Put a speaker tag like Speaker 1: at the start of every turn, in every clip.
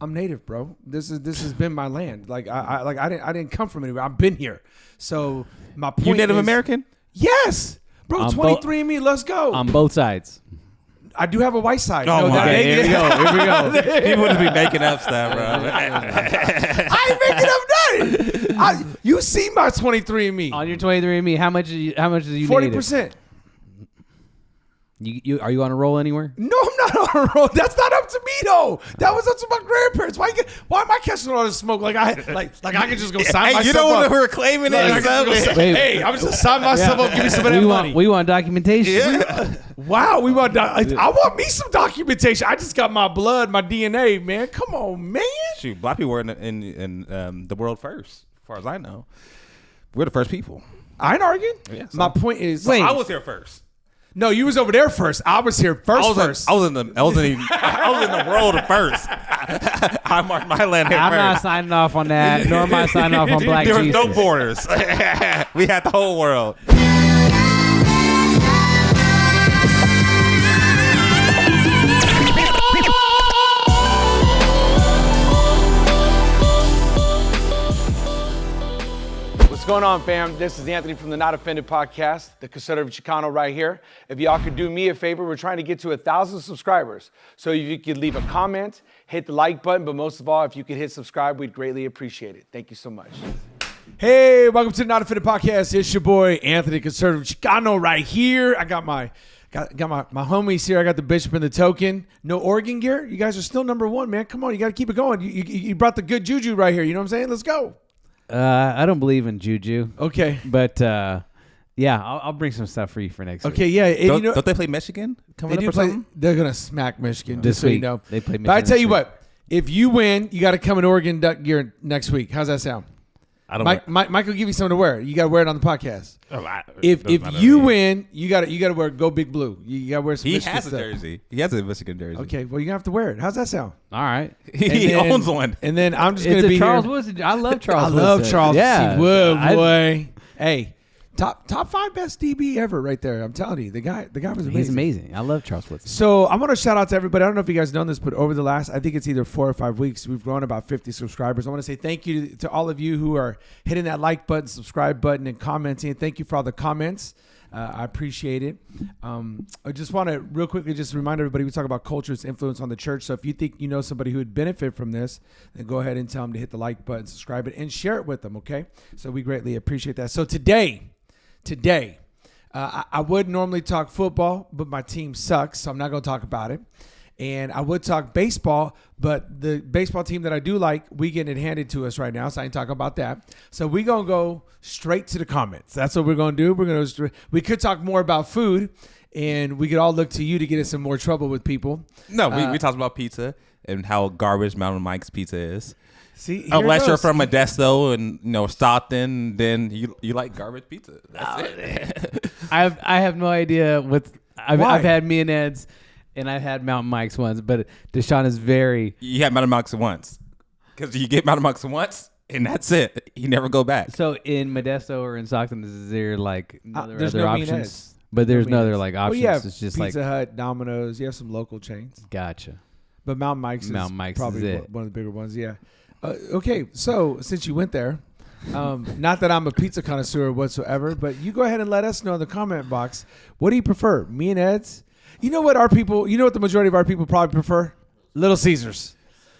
Speaker 1: I'm native, bro. This has been my land. Like I didn't come from anywhere. I've been here. So my point.
Speaker 2: You Native
Speaker 1: is,
Speaker 2: American?
Speaker 1: Yes, bro. 23andMe. Let's go.
Speaker 3: On both sides.
Speaker 1: I do have a white side.
Speaker 2: Oh,
Speaker 1: no,
Speaker 2: okay.
Speaker 3: Here we go.
Speaker 2: People would be making up stuff, bro.
Speaker 1: I ain't making up nothing. You see my 23andMe.
Speaker 3: On your 23andMe, how much is you
Speaker 1: 40%.
Speaker 3: You are you on a roll anywhere?
Speaker 1: No, I'm not on a roll. That's not up to me though. That was up to my grandparents. Why am I catching all this smoke? Like I can just go sign myself
Speaker 2: You don't
Speaker 1: up.
Speaker 2: want to reclaim it.
Speaker 1: Hey, I'm just sign myself up. Give me some of that money.
Speaker 3: We want documentation.
Speaker 2: Yeah.
Speaker 1: Wow, we want. I want me some documentation. I just got my blood, my DNA, man. Come on, man.
Speaker 2: Shoot, black people were in the world first, as far as I know. We're the first people.
Speaker 1: I ain't arguing.
Speaker 2: Yeah, so.
Speaker 1: My point is,
Speaker 2: So I was here first.
Speaker 1: No, you was over there first. I was here first.
Speaker 2: I was in the world first. I marked my land here
Speaker 3: I'm
Speaker 2: first.
Speaker 3: not signing off on that, nor am I signing off on Black
Speaker 2: There was
Speaker 3: Jesus.
Speaker 2: no borders. We had the whole world.
Speaker 1: What's going on, fam? This is Anthony from the Not Offended podcast, the conservative Chicano right here. If y'all could do me a favor, we're trying to get to 1,000 subscribers. So if you could leave a comment, hit the like button, but most of all, if you could hit subscribe, we'd greatly appreciate it. Thank you so much. Hey, welcome to the Not Offended podcast. It's your boy, Anthony, conservative Chicano right here. I got my homies here. I got the bishop and the token. No Oregon gear? You guys are still number one, man. Come on, you got to keep it going. You brought the good juju right here. You know what I'm saying? Let's go.
Speaker 3: I don't believe in juju.
Speaker 1: Okay.
Speaker 3: But yeah, I'll bring some stuff for you for next week.
Speaker 1: Okay, yeah. And
Speaker 2: Don't they play Michigan coming up or something?
Speaker 1: They're going to smack Michigan
Speaker 3: This
Speaker 1: just so
Speaker 3: week.
Speaker 1: you know.
Speaker 3: They play Michigan.
Speaker 1: But I tell you
Speaker 3: this week.
Speaker 1: what, if you win, you got to come in Oregon Duck gear next week. How's that sound?
Speaker 2: I don't know.
Speaker 1: Mike will give you something to wear. You got to wear it on the podcast.
Speaker 2: Oh,
Speaker 1: If you win, you got to wear Go Big Blue. You got to wear some
Speaker 2: He
Speaker 1: Michigan
Speaker 2: has a
Speaker 1: stuff.
Speaker 2: jersey. He has a Michigan jersey.
Speaker 1: Okay, well, you have to wear it. How's that sound?
Speaker 3: All right.
Speaker 2: He
Speaker 1: And then-
Speaker 2: owns one.
Speaker 1: And then I'm just going to
Speaker 3: It's
Speaker 1: be
Speaker 3: a Charles
Speaker 1: here.
Speaker 3: Woodson. I love Charles
Speaker 1: I
Speaker 3: Woodson.
Speaker 1: love Charles
Speaker 3: Yeah.
Speaker 1: Wood, boy. Hey, top 5 best DB ever right there. I'm telling you. The guy was amazing.
Speaker 3: He's amazing. I love Charles Woodson.
Speaker 1: So I want to shout out to everybody. I don't know if you guys know this, but over the last, I think it's either 4 or 5 weeks, we've grown about 50 subscribers. I want to say thank you to all of you who are hitting that like button, subscribe button, and commenting. Thank you for all the comments. I appreciate it. I just want to real quickly just remind everybody, we talk about culture's influence on the church. So if you think you know somebody who would benefit from this, then go ahead and tell them to hit the like button, subscribe it, and share it with them, okay? So we greatly appreciate that. So today, I would normally talk football, but my team sucks, so I'm not going to talk about it. And I would talk baseball, but the baseball team that I do like, we getting it handed to us right now, so I ain't talking about that. So we're going to go straight to the comments. That's what we're going to do. We could talk more about food, and we could all look to you to get us in more trouble with people.
Speaker 2: No, we talked about pizza and how garbage Mountain Mike's pizza is.
Speaker 1: See,
Speaker 2: unless you're from Modesto and Stockton, then you like garbage pizza. That's it.
Speaker 3: I have no idea what I've had me and Ed's, and I've had Mountain Mike's once, but Deshaun is very.
Speaker 2: You had Mountain Mike's once, because you get Mountain Mike's once, and that's it. You never go back.
Speaker 3: So in Modesto or in Stockton, is there like
Speaker 1: there's
Speaker 3: other
Speaker 1: no
Speaker 3: options? But there's no other like options.
Speaker 1: Well,
Speaker 3: it's just
Speaker 1: Pizza
Speaker 3: like
Speaker 1: Hut, Domino's. You have some local chains.
Speaker 3: Gotcha.
Speaker 1: But Mountain Mike's is probably
Speaker 3: is
Speaker 1: one of the bigger ones. Yeah. Okay, so since you went there, not that I'm a pizza connoisseur whatsoever, but you go ahead and let us know in the comment box, what do you prefer, me and Ed's? You know what the majority of our people probably prefer? Little Caesars.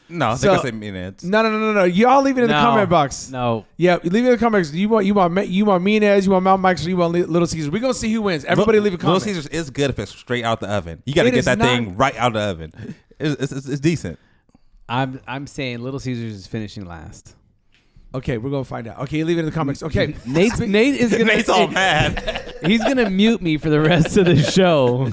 Speaker 2: No, I think I say me and Ed's.
Speaker 1: No. Y'all leave it in the comment box.
Speaker 3: No.
Speaker 1: Yeah, leave it in the comment box. You want me and Ed's, you want Mountain Mike's, or you want Little Caesars? We're going to see who wins. Everybody leave a comment.
Speaker 2: Little Caesars is good if it's straight out the oven. You got to get that thing right out of the oven. It's decent.
Speaker 3: I'm saying Little Caesars is finishing last.
Speaker 1: Okay, we're gonna find out. Okay, leave it in the comments. Okay,
Speaker 3: Nate is gonna.
Speaker 2: Nate's all mad.
Speaker 3: He's gonna mute me for the rest of the show.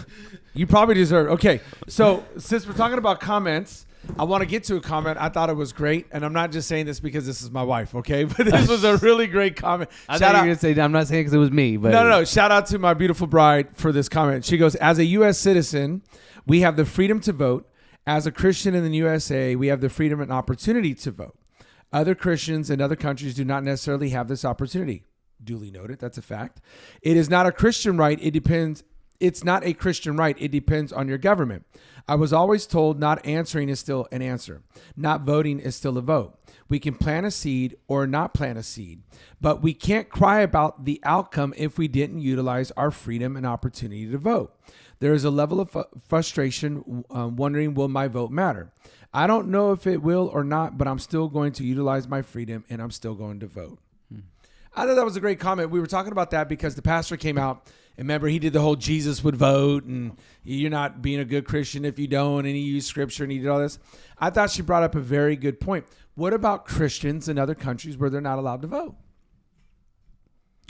Speaker 1: You probably deserve. Okay, so since we're talking about comments, I want to get to a comment. I thought it was great, and I'm not just saying this because this is my wife, okay? But this was a really great comment.
Speaker 3: I thought you were gonna say I'm not saying because it was me, but
Speaker 1: no. Shout out to my beautiful bride for this comment. She goes, "As a U.S. citizen, we have the freedom to vote. As a Christian in the USA, we have the freedom and opportunity to vote. Other Christians in other countries do not necessarily have this opportunity." Duly noted. That's a fact. It is not a Christian right. It depends It's not a Christian right. It depends on your government. I was always told not answering is still an answer. Not voting is still a vote. We can plant a seed or not plant a seed, but we can't cry about the outcome if we didn't utilize our freedom and opportunity to vote. There is a level of frustration wondering, will my vote matter? I don't know if it will or not, but I'm still going to utilize my freedom and I'm still going to vote. I thought that was a great comment. We were talking about that because the pastor came out, and remember, he did the whole Jesus would vote, and you're not being a good Christian if you don't, and he used scripture, and he did all this. I thought she brought up a very good point. What about Christians in other countries where they're not allowed to vote?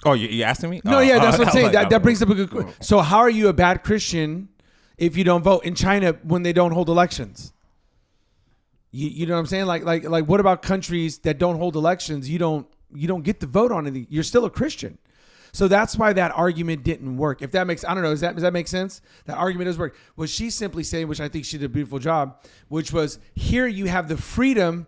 Speaker 2: Oh, you asking me?
Speaker 1: No, yeah, that's what I'm saying. That brings up a good question. So how are you a bad Christian if you don't vote? In China, when they don't hold elections? You know what I'm saying? Like, what about countries that don't hold elections? You don't get to vote on anything. You're still a Christian. So that's why that argument didn't work. If that makes, I don't know, does that make sense? That argument does work. What she's simply saying, which I think she did a beautiful job, which was here you have the freedom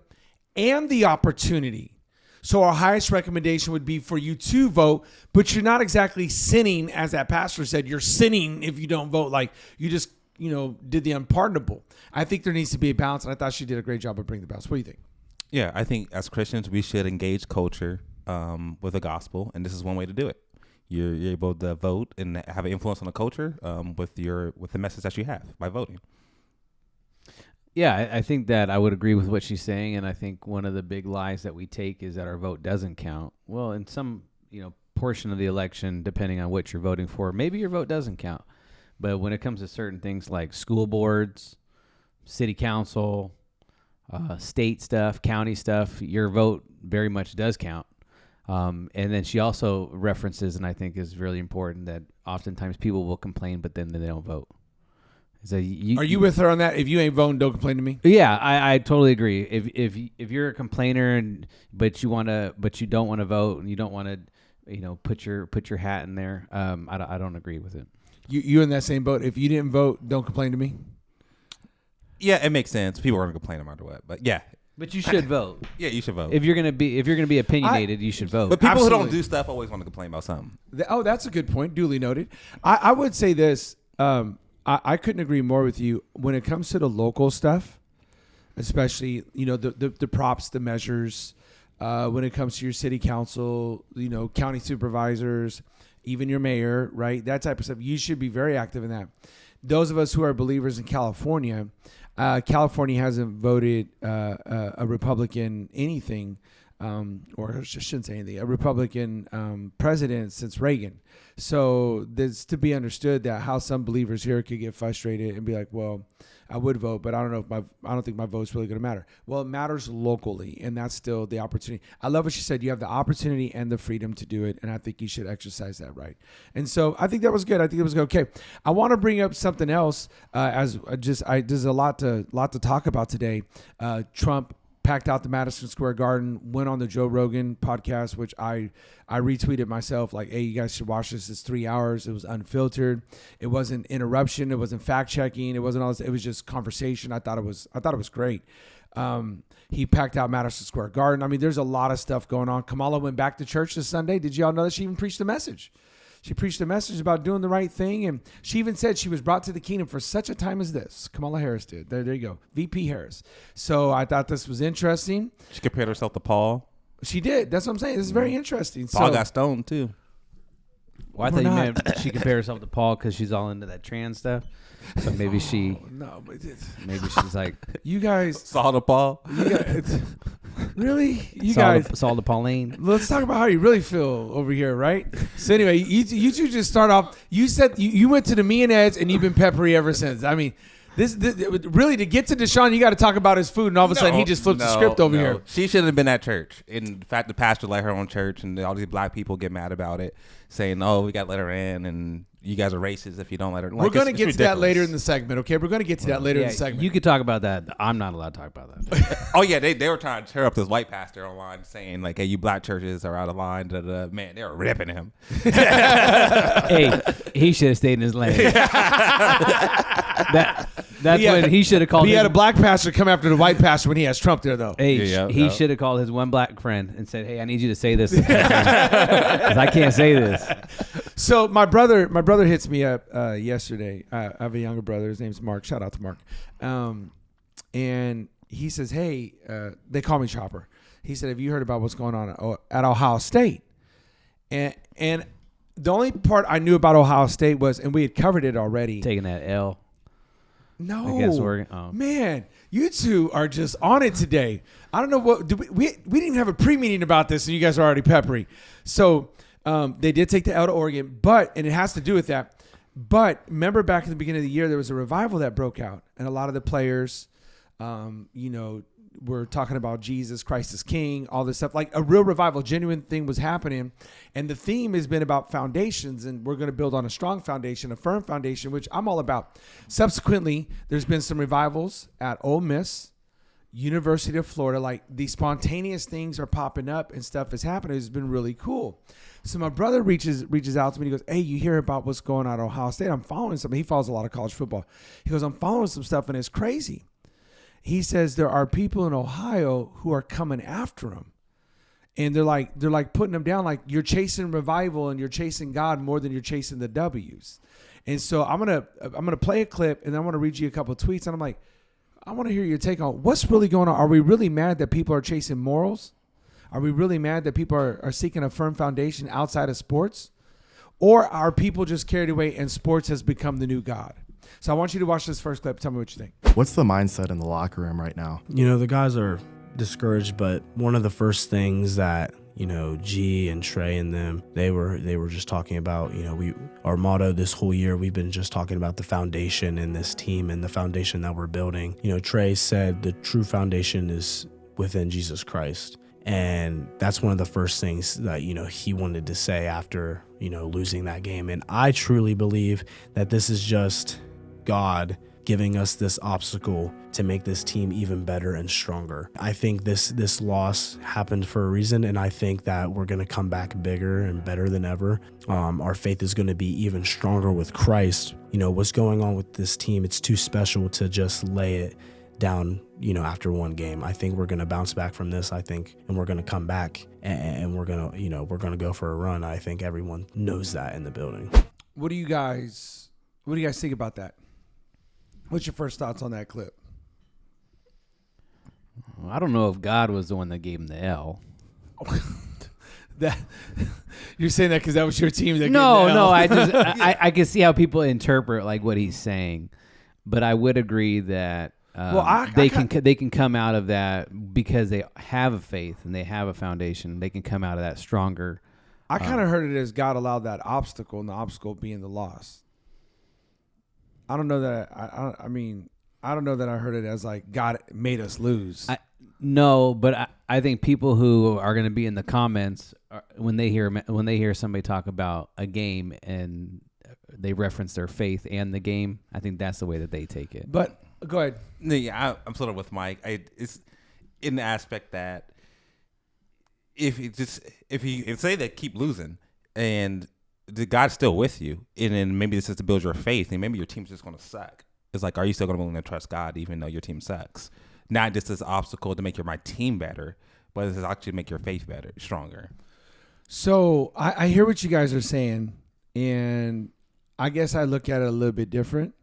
Speaker 1: and the opportunity. So our highest recommendation would be for you to vote, but you're not exactly sinning, as that pastor said. You're sinning if you don't vote. Like you just, did the unpardonable. I think there needs to be a balance, and I thought she did a great job of bringing the balance. What do you think?
Speaker 2: Yeah, I think as Christians, we should engage culture with the gospel, and this is one way to do it. You're able to vote and have an influence on the culture with the message that you have by voting.
Speaker 3: Yeah, I think that I would agree with what she's saying, and I think one of the big lies that we take is that our vote doesn't count. Well, in some portion of the election, depending on what you're voting for, maybe your vote doesn't count. But when it comes to certain things like school boards, city council, state stuff, county stuff, your vote very much does count. And then she also references, and I think is really important, that oftentimes people will complain, but then they don't vote. So are
Speaker 1: you with her on that? If you ain't voting, don't complain to me.
Speaker 3: Yeah, I totally agree. If you're a complainer but you don't want to vote and you don't want to put your hat in there, I don't agree with it.
Speaker 1: You in that same boat? If you didn't vote, don't complain to me.
Speaker 2: Yeah, it makes sense. People are going to complain no matter what, but yeah.
Speaker 3: But you should vote.
Speaker 2: Yeah, you should vote.
Speaker 3: If you're gonna be opinionated, you should vote.
Speaker 2: But people
Speaker 1: Absolutely.
Speaker 2: who don't do stuff always want to complain about something.
Speaker 1: That's a good point. Duly noted. I would say this. I couldn't agree more with you when it comes to the local stuff, especially the props, the measures. When it comes to your city council, county supervisors, even your mayor, right? That type of stuff. You should be very active in that. Those of us who are believers in California. California hasn't voted a Republican anything, or I shouldn't say anything, a Republican president since Reagan. So there's to be understood that how some believers here could get frustrated and be like, well, I would vote, but I don't think my vote's really going to matter. Well, it matters locally, and that's still the opportunity. I love what she said. You have the opportunity and the freedom to do it, and I think you should exercise that right. And so I think that was good. I think it was good. Okay, I want to bring up something else. There's a lot to talk about today. Trump packed out the Madison Square Garden, went on the Joe Rogan podcast, which I retweeted myself, like, hey, you guys should watch this. It's 3 hours. It was unfiltered. It wasn't interruption. It wasn't fact checking. It wasn't all this. It was just conversation. I thought it was great. He packed out Madison Square Garden. I mean, there's a lot of stuff going on. Kamala went back to church this Sunday. Did y'all know that she even preached a message? She preached a message about doing the right thing, and she even said she was brought to the kingdom for such a time as this. Kamala Harris did. There you go. VP Harris. So I thought this was interesting.
Speaker 2: She compared herself to Paul.
Speaker 1: She did. That's what I'm saying. This is very interesting.
Speaker 2: Paul got stoned, too.
Speaker 3: Well, I thought you meant she compared herself to Paul because she's all into that trans stuff. So maybe maybe she's like,
Speaker 1: you guys.
Speaker 2: Saul to Paul.
Speaker 1: Really? You guys.
Speaker 3: Saul to Pauline.
Speaker 1: Let's talk about how you really feel over here, right? So anyway, you two just start off. You said you went to the Me and Ed's and you've been peppery ever since. I mean, this really, to get to Deshaun, you got to talk about his food, and all of a sudden he just flips the script over here.
Speaker 2: She shouldn't have been at church. In fact, the pastor let her on church, and all these black people get mad about it, saying, "Oh, we got to let her in," and you guys are racist if you don't let her.
Speaker 1: We're going to get to that later in the segment, okay? We're going to get to that later in the segment.
Speaker 3: You could talk about that. I'm not allowed to talk about that.
Speaker 2: Oh, yeah, they were trying to tear up this white pastor online saying, like, hey, you black churches are out of line. Man, they were ripping him.
Speaker 3: Hey, he should have stayed in his lane. That's when he should have called.
Speaker 1: He had a black pastor come after the white pastor when he has Trump there, though.
Speaker 3: Hey, he should have called his one black friend and said, hey, I need you to say this. Because I can't say this.
Speaker 1: So my brother hits me up yesterday. I have a younger brother. His name's Mark. Shout out to Mark. And he says, hey, they call me Chopper. He said, have you heard about what's going on at Ohio State? And the only part I knew about Ohio State was, and we had covered it already.
Speaker 3: Taking that L.
Speaker 1: No,
Speaker 3: against Oregon. Oh.
Speaker 1: Man, you two are just on it today. I don't know what we didn't even have a pre-meeting about this, and you guys are already peppery. So they did take the L to Oregon, and it has to do with that. But remember, back in the beginning of the year, there was a revival that broke out, and a lot of the players, were talking about Jesus Christ is King, all this stuff. Like a real revival, genuine thing was happening. And the theme has been about foundations, and we're going to build on a strong foundation, a firm foundation, which I'm all about. Subsequently, there's been some revivals at Ole Miss, University of Florida. Like these spontaneous things are popping up and stuff is happening. It's been really cool. So my brother reaches out to me. He goes, hey, you hear about what's going on at Ohio State? I'm following something. He follows a lot of college football. He goes, I'm following some stuff, and it's crazy. He says there are people in Ohio who are coming after him, and they're like putting him down. Like you're chasing revival and you're chasing God more than you're chasing the W's. And so I'm gonna play a clip, and then I want to read you a couple of tweets. And I'm like, I want to hear your take on what's really going on. Are we really mad that people are chasing morals? Are we really mad that people are seeking a firm foundation outside of sports? Or are people just carried away and sports has become the new God? So I want you to watch this first clip. Tell me what you think.
Speaker 4: What's the mindset in the locker room right now?
Speaker 5: The guys are discouraged, but one of the first things that, G and Trey and them, they were just talking about, our motto this whole year, we've been just talking about the foundation in this team and the foundation that we're building. Trey said the true foundation is within Jesus Christ. And that's one of the first things that, he wanted to say after, losing that game. And I truly believe that this is just God giving us this obstacle to make this team even better and stronger. I think this loss happened for a reason, and I think that we're going to come back bigger and better than ever. Our faith is going to be even stronger with Christ. What's going on with this team, it's too special to just lay it down, after one game. I think we're going to bounce back from this, and we're going to come back and we're going to go for a run. I think everyone knows that in the building.
Speaker 1: What do you guys think about that? What's your first thoughts on that clip?
Speaker 3: I don't know if God was the one that gave him the L.
Speaker 1: That you're saying that because that was your team that
Speaker 3: No,
Speaker 1: gave the L.
Speaker 3: I just I can see how people interpret like what he's saying, but I would agree that they can come out of that because they have a faith and they have a foundation. They can come out of that stronger.
Speaker 1: I kind of heard it as God allowed that obstacle, and the obstacle being the loss. I don't know that. I don't know that I heard it as like God made us lose.
Speaker 3: No, but I think people who are going to be in the comments when they hear somebody talk about a game and they reference their faith and the game, I think that's the way that they take it.
Speaker 1: But go ahead.
Speaker 2: Yeah, I'm sort of with Mike. It's in the aspect that if you say that keep losing and God's still with you, and then maybe this is to build your faith, and maybe your team's just going to suck. It's like, are you still going to be willing to trust God even though your team sucks? Not just this obstacle to make my team better, but it's actually to make your faith better, stronger.
Speaker 1: So I hear what you guys are saying, and I guess I look at it a little bit different.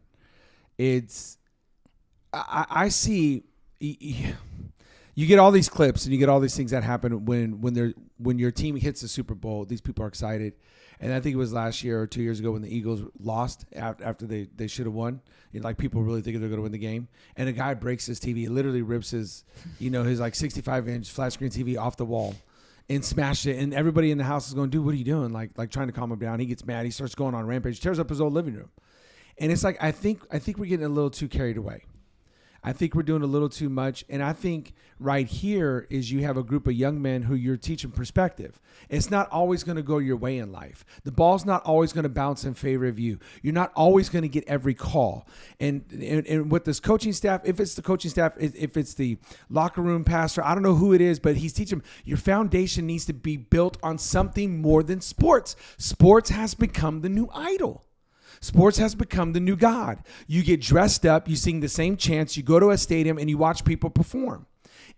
Speaker 1: I see you get all these clips and you get all these things that happen when your team hits the Super Bowl. These people are excited. And I think it was last year or 2 years ago when the Eagles lost after they should have won. Like people really think they're going to win the game. And a guy breaks his TV. He literally rips his like 65-inch flat screen TV off the wall and smashed it. And everybody in the house is going, dude, what are you doing? Like trying to calm him down. He gets mad. He starts going on a rampage. Tears up his old living room. And it's like I think we're getting a little too carried away. I think we're doing a little too much. And I think right here is you have a group of young men who you're teaching perspective. It's not always going to go your way in life. The ball's not always going to bounce in favor of you. You're not always going to get every call. And with this coaching staff, if it's the coaching staff, if it's the locker room pastor, I don't know who it is, but he's teaching them, your foundation needs to be built on something more than sports. Sports has become the new idol. Sports has become the new God. You get dressed up, you sing the same chants, you go to a stadium, and you watch people perform.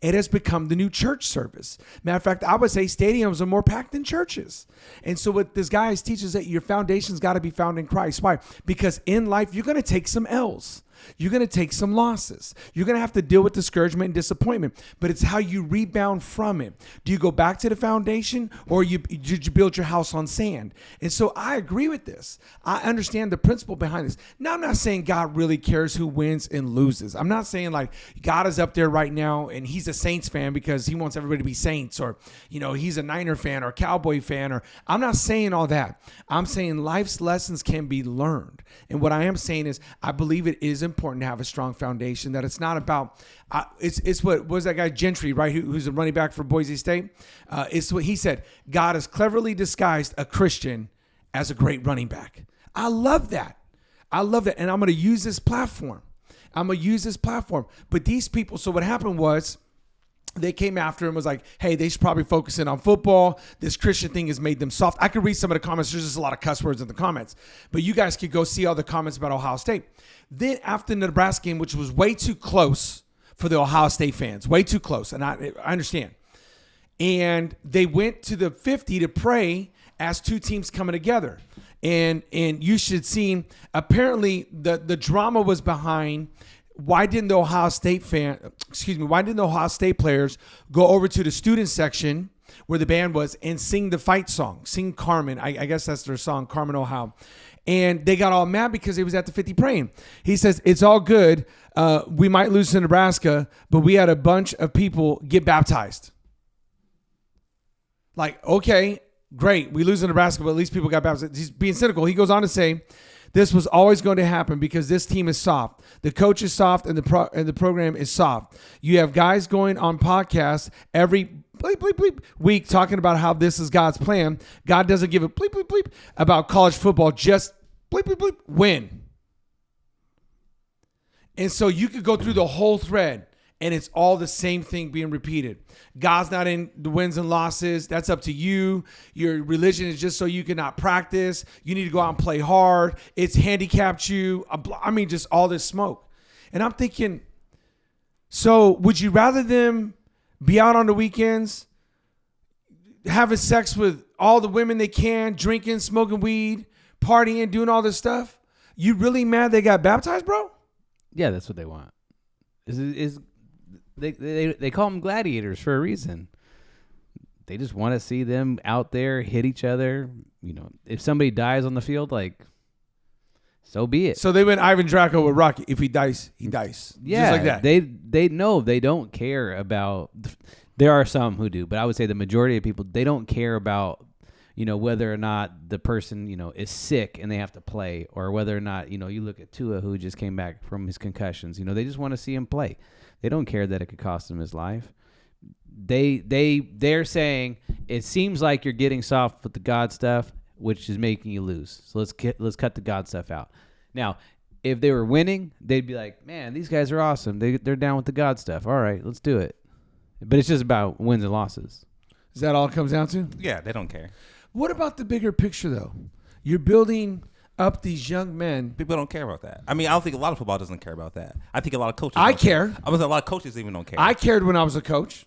Speaker 1: It has become the new church service. Matter of fact, I would say stadiums are more packed than churches. And so what this guy teaches that your foundation's got to be found in Christ. Why? Because in life, you're going to take some L's. You're going to take some losses. You're going to have to deal with discouragement and disappointment, but it's how you rebound from it. Do you go back to the foundation, or did you build your house on sand? And so I agree with this. I understand the principle behind this. Now, I'm not saying God really cares who wins and loses. I'm not saying like God is up there right now and he's a Saints fan because he wants everybody to be Saints, or, he's a Niner fan or Cowboy fan, or I'm not saying all that. I'm saying life's lessons can be learned. And what I am saying is I believe it is important to have a strong foundation, that it's not about, it's what was that guy Gentry, right? Who's a running back for Boise State. It's what he said. God has cleverly disguised a Christian as a great running back. I love that. And I'm going to use this platform. But these people, so what happened was, they came after him, was like, hey, they should probably focus in on football. This Christian thing has made them soft. I could read some of the comments. There's just a lot of cuss words in the comments. But you guys could go see all the comments about Ohio State. Then after the Nebraska game, which was way too close for the Ohio State fans, way too close, and I understand. And they went to the 50 to pray as two teams coming together. And you should see, apparently the drama was behind, why didn't the Ohio State players go over to the student section where the band was and sing the fight song, sing Carmen? I guess that's their song, Carmen, Ohio. And they got all mad because he was at the 50 praying. He says, it's all good. We might lose to Nebraska, but we had a bunch of people get baptized. Like, okay, great. We lose to Nebraska, but at least people got baptized. He's being cynical. He goes on to say, this was always going to happen because this team is soft. The coach is soft, and the program is soft. You have guys going on podcasts every week talking about how this is God's plan. God doesn't give a about college football. Just win. And so you could go through the whole thread, and it's all the same thing being repeated. God's not in the wins and losses. That's up to you. Your religion is just so you cannot practice. You need to go out and play hard. It's handicapped you. I mean, just all this smoke. And I'm thinking, so would you rather them be out on the weekends, having sex with all the women they can, drinking, smoking weed, partying, doing all this stuff? You really mad they got baptized, bro?
Speaker 3: Yeah, that's what they want. They call them gladiators for a reason. They just want to see them out there hit each other. If somebody dies on the field, like, so be it.
Speaker 1: So they went Ivan Draco with Rocky. If he dies, he dies.
Speaker 3: Yeah,
Speaker 1: just like that.
Speaker 3: They know they don't care about. There are some who do, but I would say the majority of people, they don't care about, whether or not the person, is sick and they have to play, or whether or not, you look at Tua, who just came back from his concussions. They just want to see him play. They don't care that it could cost him his life. They're saying it seems like you're getting soft with the God stuff, which is making you lose. So let's cut the God stuff out. Now, if they were winning, they'd be like, man, these guys are awesome. They're down with the God stuff. All right, let's do it. But it's just about wins and losses.
Speaker 1: Is that all it comes down to?
Speaker 2: Yeah, they don't care.
Speaker 1: What about the bigger picture, though? You're building up these young men.
Speaker 2: People don't care about that. I mean, I don't think a lot of football doesn't care about that. I think a lot of coaches.
Speaker 1: I care.
Speaker 2: I was a lot of coaches even don't care.
Speaker 1: I cared when I was a coach.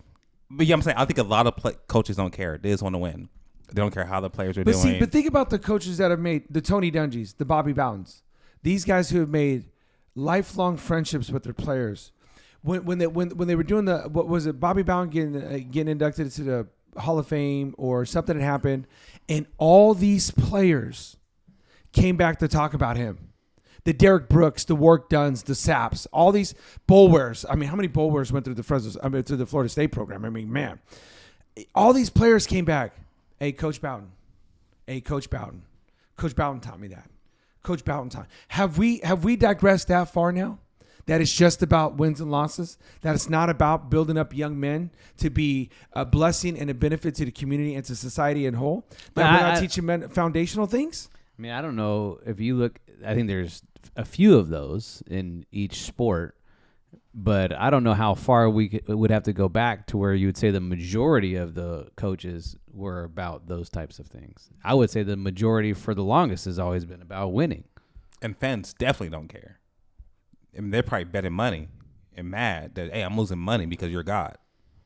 Speaker 2: But yeah, I'm saying I think a lot of coaches don't care. They just want to win. They don't care how the players are doing.
Speaker 1: But think about the coaches that have made the Tony Dungys, the Bobby Bowdens. These guys who have made lifelong friendships with their players. When they were doing what was it? Bobby Bowden getting inducted to the Hall of Fame or something had happened, and all these players came back to talk about him. The Derek Brooks, the Warwick Dunns, the Saps, all these Bulwers. I mean, how many Bulwers went through through the Florida State program? I mean, man, all these players came back. Hey, Coach Bowden. Hey, Coach Bowden. Coach Bowden taught me that. Coach Bowden taught. Have we digressed that far now? That it's just about wins and losses? That it's not about building up young men to be a blessing and a benefit to the community and to society in whole? That we're not teaching men foundational things?
Speaker 3: I mean, I don't know if you look. I think there's a few of those in each sport, but I don't know how far we would have to go back to where you would say the majority of the coaches were about those types of things. I would say the majority for the longest has always been about winning.
Speaker 2: And fans definitely don't care. I mean, they're probably betting money and mad that, hey, I'm losing money because you're God.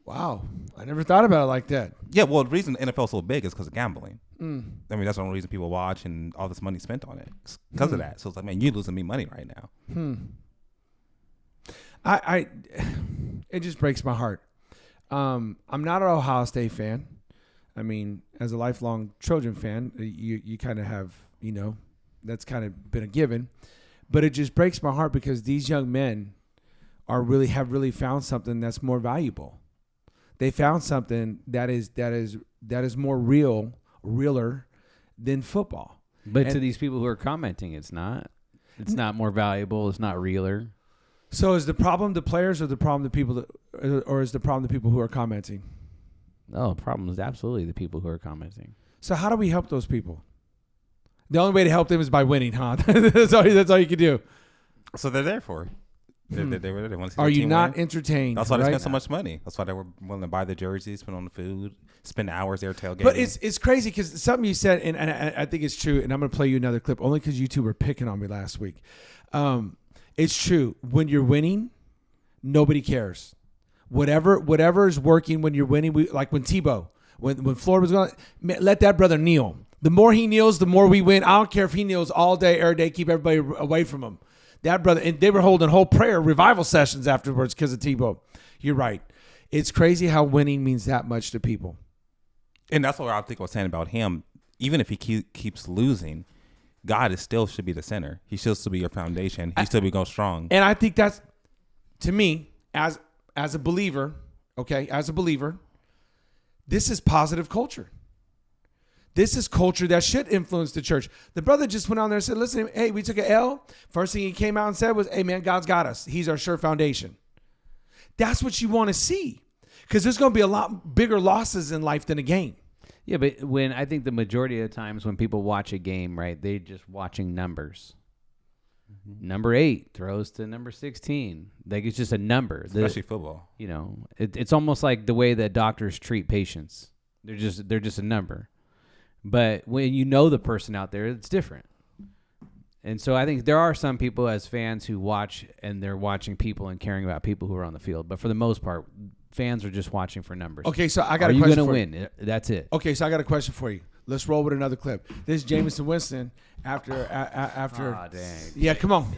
Speaker 1: Wow. I never thought about it like that.
Speaker 2: Yeah, well, the reason the NFL is so big is because of gambling. I mean, that's the only reason people watch and all this money spent on it because of that. So it's like, man, you're losing me money right now.
Speaker 1: It just breaks my heart. I'm not an Ohio State fan. I mean, as a lifelong Trojan fan, you kind of have, that's kind of been a given. But it just breaks my heart because these young men have really found something that's more valuable. They found something that is more realer than football.
Speaker 3: But to these people who are commenting, it's not. It's not more valuable. It's not realer.
Speaker 1: So is the problem the players or the problem the people or is the problem the people who are commenting?
Speaker 3: Oh, the problem is absolutely the people who are commenting.
Speaker 1: So how do we help those people? The only way to help them is by winning, huh? that's all you can do.
Speaker 2: So they're there for it. They want to see
Speaker 1: Are
Speaker 2: their
Speaker 1: you
Speaker 2: team
Speaker 1: not
Speaker 2: win.
Speaker 1: entertained?
Speaker 2: That's why they
Speaker 1: right?
Speaker 2: spend so much money. That's why they were willing to buy the jerseys, spend on the food, spend hours there tailgating.
Speaker 1: But it's crazy because something you said, and I think it's true, and I'm going to play you another clip only because you two were picking on me last week. It's true. When you're winning, nobody cares. Whatever is working when you're winning, like when Tebow, when Florida was going, let that brother kneel. The more he kneels, the more we win. I don't care if he kneels all day, every day, keep everybody away from him. That brother, and they were holding whole prayer revival sessions afterwards because of Tebow. You're right. It's crazy how winning means that much to people.
Speaker 2: And that's what I think I was saying about him. Even if he keeps losing, God should be the center. He should still be your foundation. He still be going strong.
Speaker 1: And I think that's, to me, as a believer, this is positive culture. This is culture that should influence the church. The brother just went on there and said, listen, hey, we took an L. First thing he came out and said was, hey, man, God's got us. He's our sure foundation. That's what you want to see because there's going to be a lot bigger losses in life than a game.
Speaker 3: Yeah, but when I think the majority of the times when people watch a game, right, they're just watching numbers. Number 8 throws to number 16. Like it's just a number.
Speaker 2: Especially football.
Speaker 3: It's almost like the way that doctors treat patients. They're just a number. But when you know the person out there, it's different. And so I think there are some people as fans who watch and they're watching people and caring about people who are on the field. But for the most part, fans are just watching for numbers.
Speaker 1: Okay, so I got
Speaker 3: a
Speaker 1: a
Speaker 3: question.
Speaker 1: question
Speaker 3: Are
Speaker 1: for
Speaker 3: you going to win? That's it.
Speaker 1: Okay, so I got a question for you. Let's roll with another clip. This is Jameson Winston after.
Speaker 3: Dang.
Speaker 1: Yeah, come on.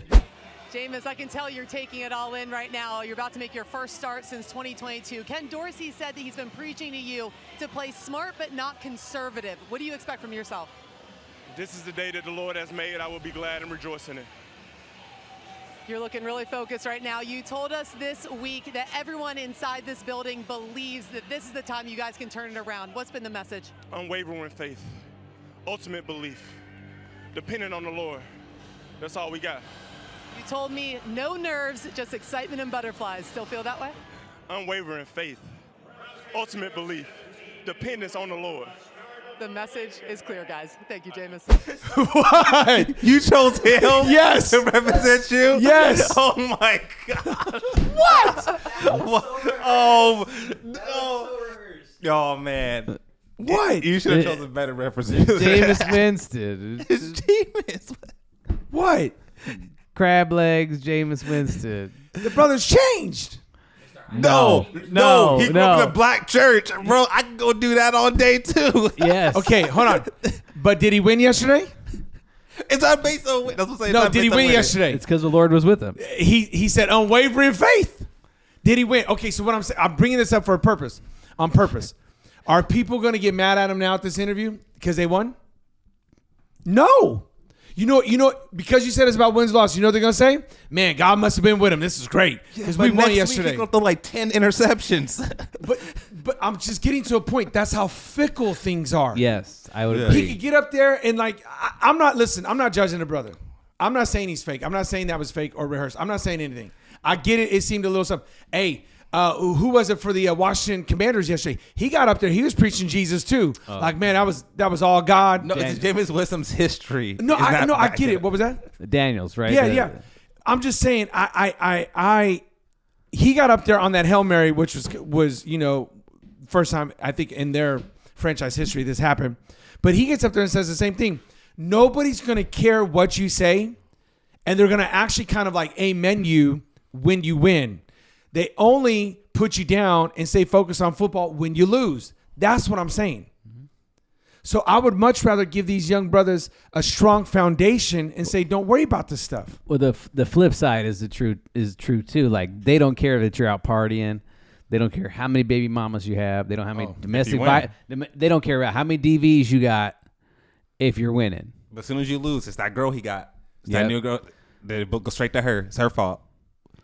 Speaker 6: Jameis, I can tell you're taking it all in right now. You're about to make your first start since 2022. Ken Dorsey said that he's been preaching to you to play smart but not conservative. What do you expect from yourself?
Speaker 7: This is the day that the Lord has made. I will be glad and rejoice in it.
Speaker 6: You're looking really focused right now. You told us this week that everyone inside this building believes that this is the time you guys can turn it around. What's been the message?
Speaker 7: Unwavering faith, ultimate belief, depending on the Lord. That's all we got.
Speaker 6: You told me no nerves, just excitement and butterflies. Still feel that way?
Speaker 7: Unwavering faith, ultimate belief, dependence on the Lord.
Speaker 6: The message is clear, guys. Thank you, Jameis.
Speaker 1: What?
Speaker 2: You chose him?
Speaker 1: Yes.
Speaker 2: To represent you?
Speaker 1: Yes.
Speaker 2: Oh my God. What? Oh no. Oh man.
Speaker 1: What?
Speaker 2: You should have chosen a better representative.
Speaker 3: Jameis Winston.
Speaker 2: It's Jameis.
Speaker 1: What?
Speaker 3: Crab legs, Jameis Winston.
Speaker 1: The brother's changed.
Speaker 2: No. He grew up in a black church. Bro, I can go do that all day too.
Speaker 3: Yes.
Speaker 1: Okay, hold on. But did he win yesterday?
Speaker 2: It's not based on win. That's what I'm saying.
Speaker 1: No, did he win yesterday?
Speaker 3: It's because the Lord was with him.
Speaker 1: He said unwavering faith. Did he win? Okay, so what I'm saying, I'm bringing this up for a purpose. On purpose. Are people going to get mad at him now at this interview because they won? No. You know, because you said it's about wins, loss. You know what they're gonna say? Man, God must have been with him. This is great because we won yesterday.
Speaker 2: He's gonna throw like 10 interceptions.
Speaker 1: But I'm just getting to a point. That's how fickle things are.
Speaker 3: Yes, I would
Speaker 1: He
Speaker 3: agree.
Speaker 1: could get up there and like, I'm not judging the brother. I'm not saying he's fake. I'm not saying that was fake or rehearsed. I'm not saying anything. I get it. It seemed a little something. Hey, who was it for the Washington Commanders yesterday? He got up there. He was preaching Jesus too. Like, man, that was all God.
Speaker 2: No, it's Jameis Winston's history.
Speaker 1: No, I get it. What was that?
Speaker 3: Daniels, right?
Speaker 1: Yeah. I'm just saying, he got up there on that Hail Mary, which was first time I think in their franchise history this happened. But he gets up there and says the same thing. Nobody's gonna care what you say, and they're gonna actually kind of like amen you when you win. They only put you down and say focus on football when you lose. That's what I'm saying. So I would much rather give these young brothers a strong foundation and say, don't worry about this stuff.
Speaker 3: Well, the flip side is true too. Like, they don't care that you're out partying. They don't care how many baby mamas you have. They don't how many domestic they don't care about how many DVs you got if you're winning.
Speaker 2: But as soon as you lose, it's that girl he got. It's that new girl. They go straight to her. It's her fault.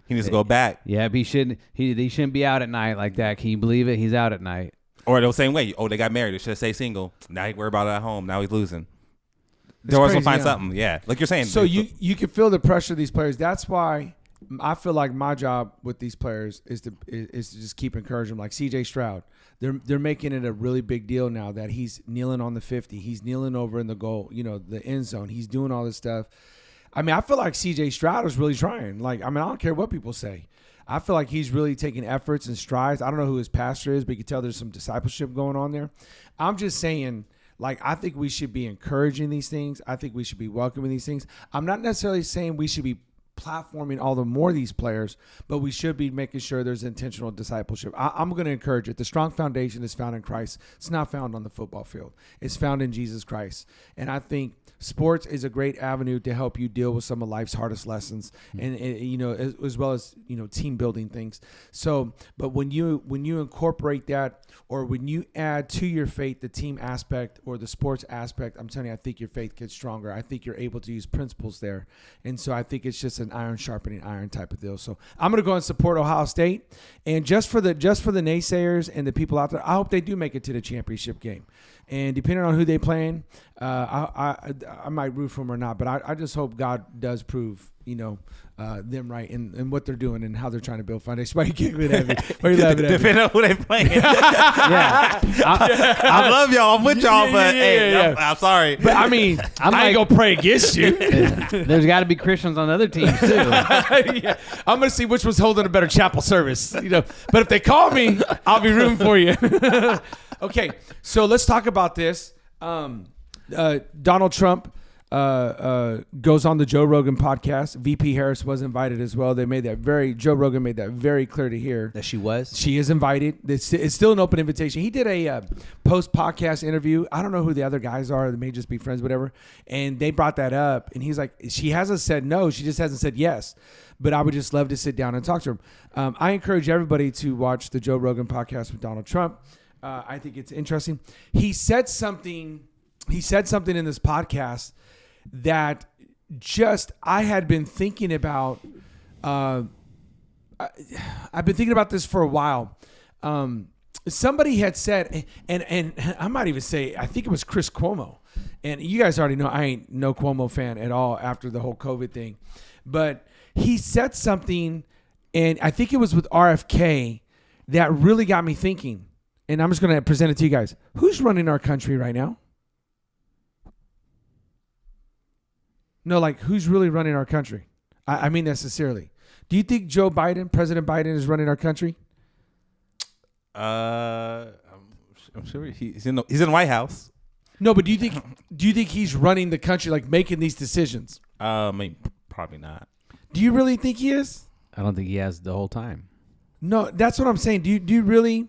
Speaker 2: He needs to go back.
Speaker 3: Yeah, but he shouldn't be out at night like that. Can you believe it? He's out at night.
Speaker 2: Or the same way. Oh, they got married. They should have stayed single. Now he worry about it at home. Now he's losing. They're always going to find something. Yeah. Like you're saying.
Speaker 1: So you can feel the pressure of these players. That's why I feel like my job with these players is to just keep encouraging them. Like C.J. Stroud. They're making it a really big deal now that he's kneeling on the 50. He's kneeling over in the goal, the end zone. He's doing all this stuff. I mean, I feel like C.J. Stroud is really trying. Like, I mean, I don't care what people say. I feel like he's really taking efforts and strides. I don't know who his pastor is, but you can tell there's some discipleship going on there. I'm just saying, like, I think we should be encouraging these things. I think we should be welcoming these things. I'm not necessarily saying we should be platforming all the more these players, but we should be making sure there's intentional discipleship. I'm going to encourage it. The strong foundation is found in Christ. It's not found on the football field. It's found in Jesus Christ. And I think sports is a great avenue to help you deal with some of life's hardest lessons, and as well as team building things. So, but when you incorporate that, or when you add to your faith the team aspect or the sports aspect, I'm telling you, I think your faith gets stronger. I think you're able to use principles there, and so I think it's just an iron sharpening iron type of deal. So I'm going to go and support Ohio State, and just for the naysayers and the people out there, I hope they do make it to the championship game. And depending on who they playing, I might root for them or not. But I just hope God does prove, them right in what they're doing and how they're trying to build foundation. Why you giving at me? Why you laughing at me?
Speaker 2: Depending on who they playing.
Speaker 3: Yeah,
Speaker 2: I love y'all. I'm with y'all, but I'm sorry.
Speaker 1: But I mean, I ain't gonna pray against you.
Speaker 3: There's got to be Christians on other teams too.
Speaker 1: Yeah. I'm gonna see which one's holding a better chapel service. But if they call me, I'll be rooting for you. Okay, so let's talk about this. Donald Trump goes on the Joe Rogan podcast. VP Harris was invited as well. Joe Rogan made that very clear to hear.
Speaker 3: That she was? She
Speaker 1: is invited. It's still an open invitation. He did a post-podcast interview. I don't know who the other guys are. They may just be friends, whatever. And they brought that up. And he's like, she hasn't said no. She just hasn't said yes. But I would just love to sit down and talk to him. I encourage everybody to watch the Joe Rogan podcast with Donald Trump. I think it's interesting. He said something in this podcast that just I had been thinking about. I've been thinking about this for a while. Somebody had said, and I might even say, I think it was Chris Cuomo. And you guys already know I ain't no Cuomo fan at all after the whole COVID thing. But he said something, and I think it was with RFK, that really got me thinking. And I'm just going to present it to you guys. Who's running our country right now? No, like, who's really running our country? I mean that sincerely. Do you think President Biden is running our country?
Speaker 2: I'm sure he's in the White House.
Speaker 1: No, but do you think he's running the country, like making these decisions?
Speaker 2: I mean, probably not.
Speaker 1: Do you really think he is?
Speaker 3: I don't think he has the whole time.
Speaker 1: No, that's what I'm saying. Do you really?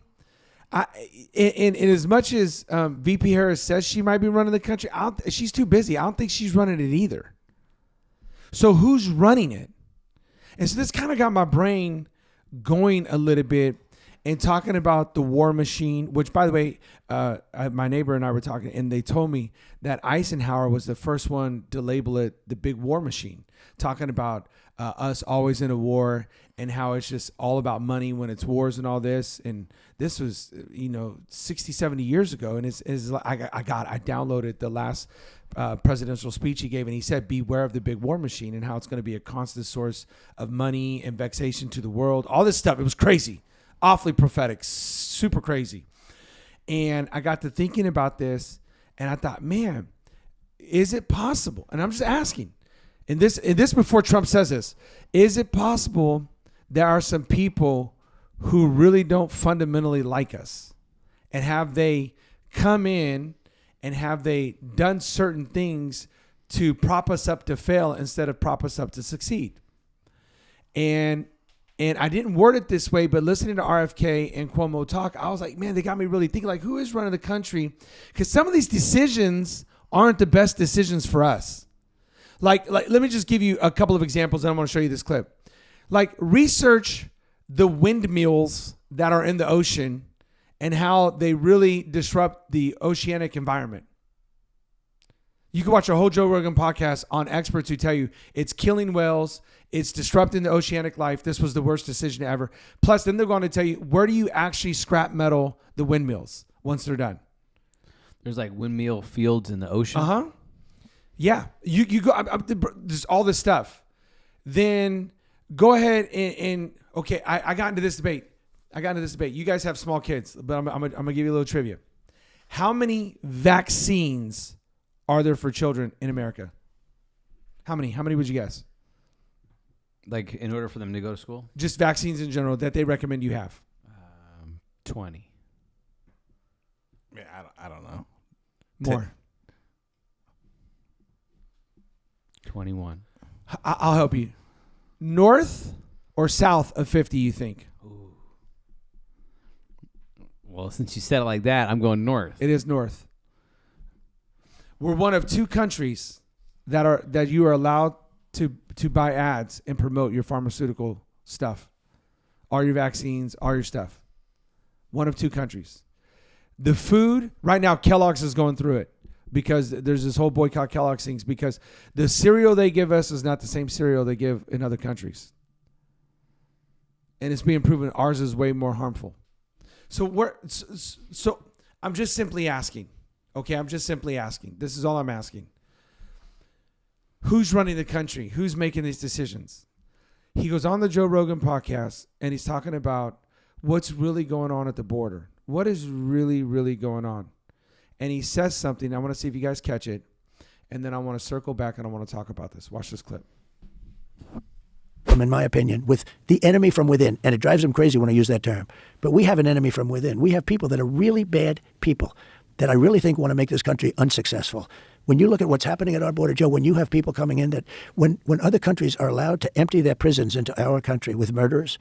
Speaker 1: In as much as VP Harris says she might be running the country, she's too busy. I don't think she's running it either. So who's running it? And so this kind of got my brain going a little bit and talking about the war machine, which, by the way, my neighbor and I were talking, and they told me that Eisenhower was the first one to label it the big war machine, talking about us always in a war and how it's just all about money when it's wars and all this. And this was, 60, 70 years ago. And I downloaded the last presidential speech he gave, and he said, beware of the big war machine and how it's going to be a constant source of money and vexation to the world. All this stuff. It was crazy, awfully prophetic, super crazy. And I got to thinking about this, and I thought, man, is it possible? And I'm just asking, and this before Trump says this, is it possible there are some people who really don't fundamentally like us, and have they come in and have they done certain things to prop us up to fail instead of prop us up to succeed? And And I didn't word it this way, but listening to RFK and Cuomo talk, I was like, man, they got me really thinking, like, who is running the country? Because some of these decisions aren't the best decisions for us. Like, let me just give you a couple of examples, and I'm going to show you this clip. Like, research the windmills that are in the ocean and how they really disrupt the oceanic environment. You can watch a whole Joe Rogan podcast on experts who tell you it's killing whales, it's disrupting the oceanic life. This was the worst decision ever. Plus, then they're going to tell you, where do you actually scrap metal the windmills once they're done?
Speaker 3: There's like windmill fields in the ocean.
Speaker 1: Uh-huh. Yeah. You go, there's all this stuff. Then go ahead and okay, I got into this debate. You guys have small kids, but I'm going to give you a little trivia. How many vaccines are there for children in America? How many? How many would you guess?
Speaker 3: Like in order for them to go to school?
Speaker 1: Just vaccines in general that they recommend you have.
Speaker 3: 20.
Speaker 2: Yeah, I don't know.
Speaker 1: More.
Speaker 3: 21.
Speaker 1: I'll help you. North or south of 50, you think?
Speaker 3: Ooh. Well, since you said it like that, I'm going north.
Speaker 1: It is north. We're one of 2 countries that you are allowed to buy ads and promote your pharmaceutical stuff. All your vaccines, all your stuff. One of 2 countries. The food, right now, Kellogg's is going through it because there's this whole boycott Kellogg's things because the cereal they give us is not the same cereal they give in other countries. And it's being proven ours is way more harmful. So I'm just simply asking. Okay, I'm just simply asking. This is all I'm asking. Who's running the country? Who's making these decisions? He goes on the Joe Rogan podcast and he's talking about what's really going on at the border. What is really, really going on? And he says something. I want to see if you guys catch it. And then I want to circle back and I want to talk about this. Watch this clip.
Speaker 8: In my opinion, with the enemy from within. And it drives them crazy when I use that term. But we have an enemy from within. We have people that are really bad people that I really think want to make this country unsuccessful. When you look at what's happening at our border, Joe, when you have people coming in that when other countries are allowed to empty their prisons into our country with murderers,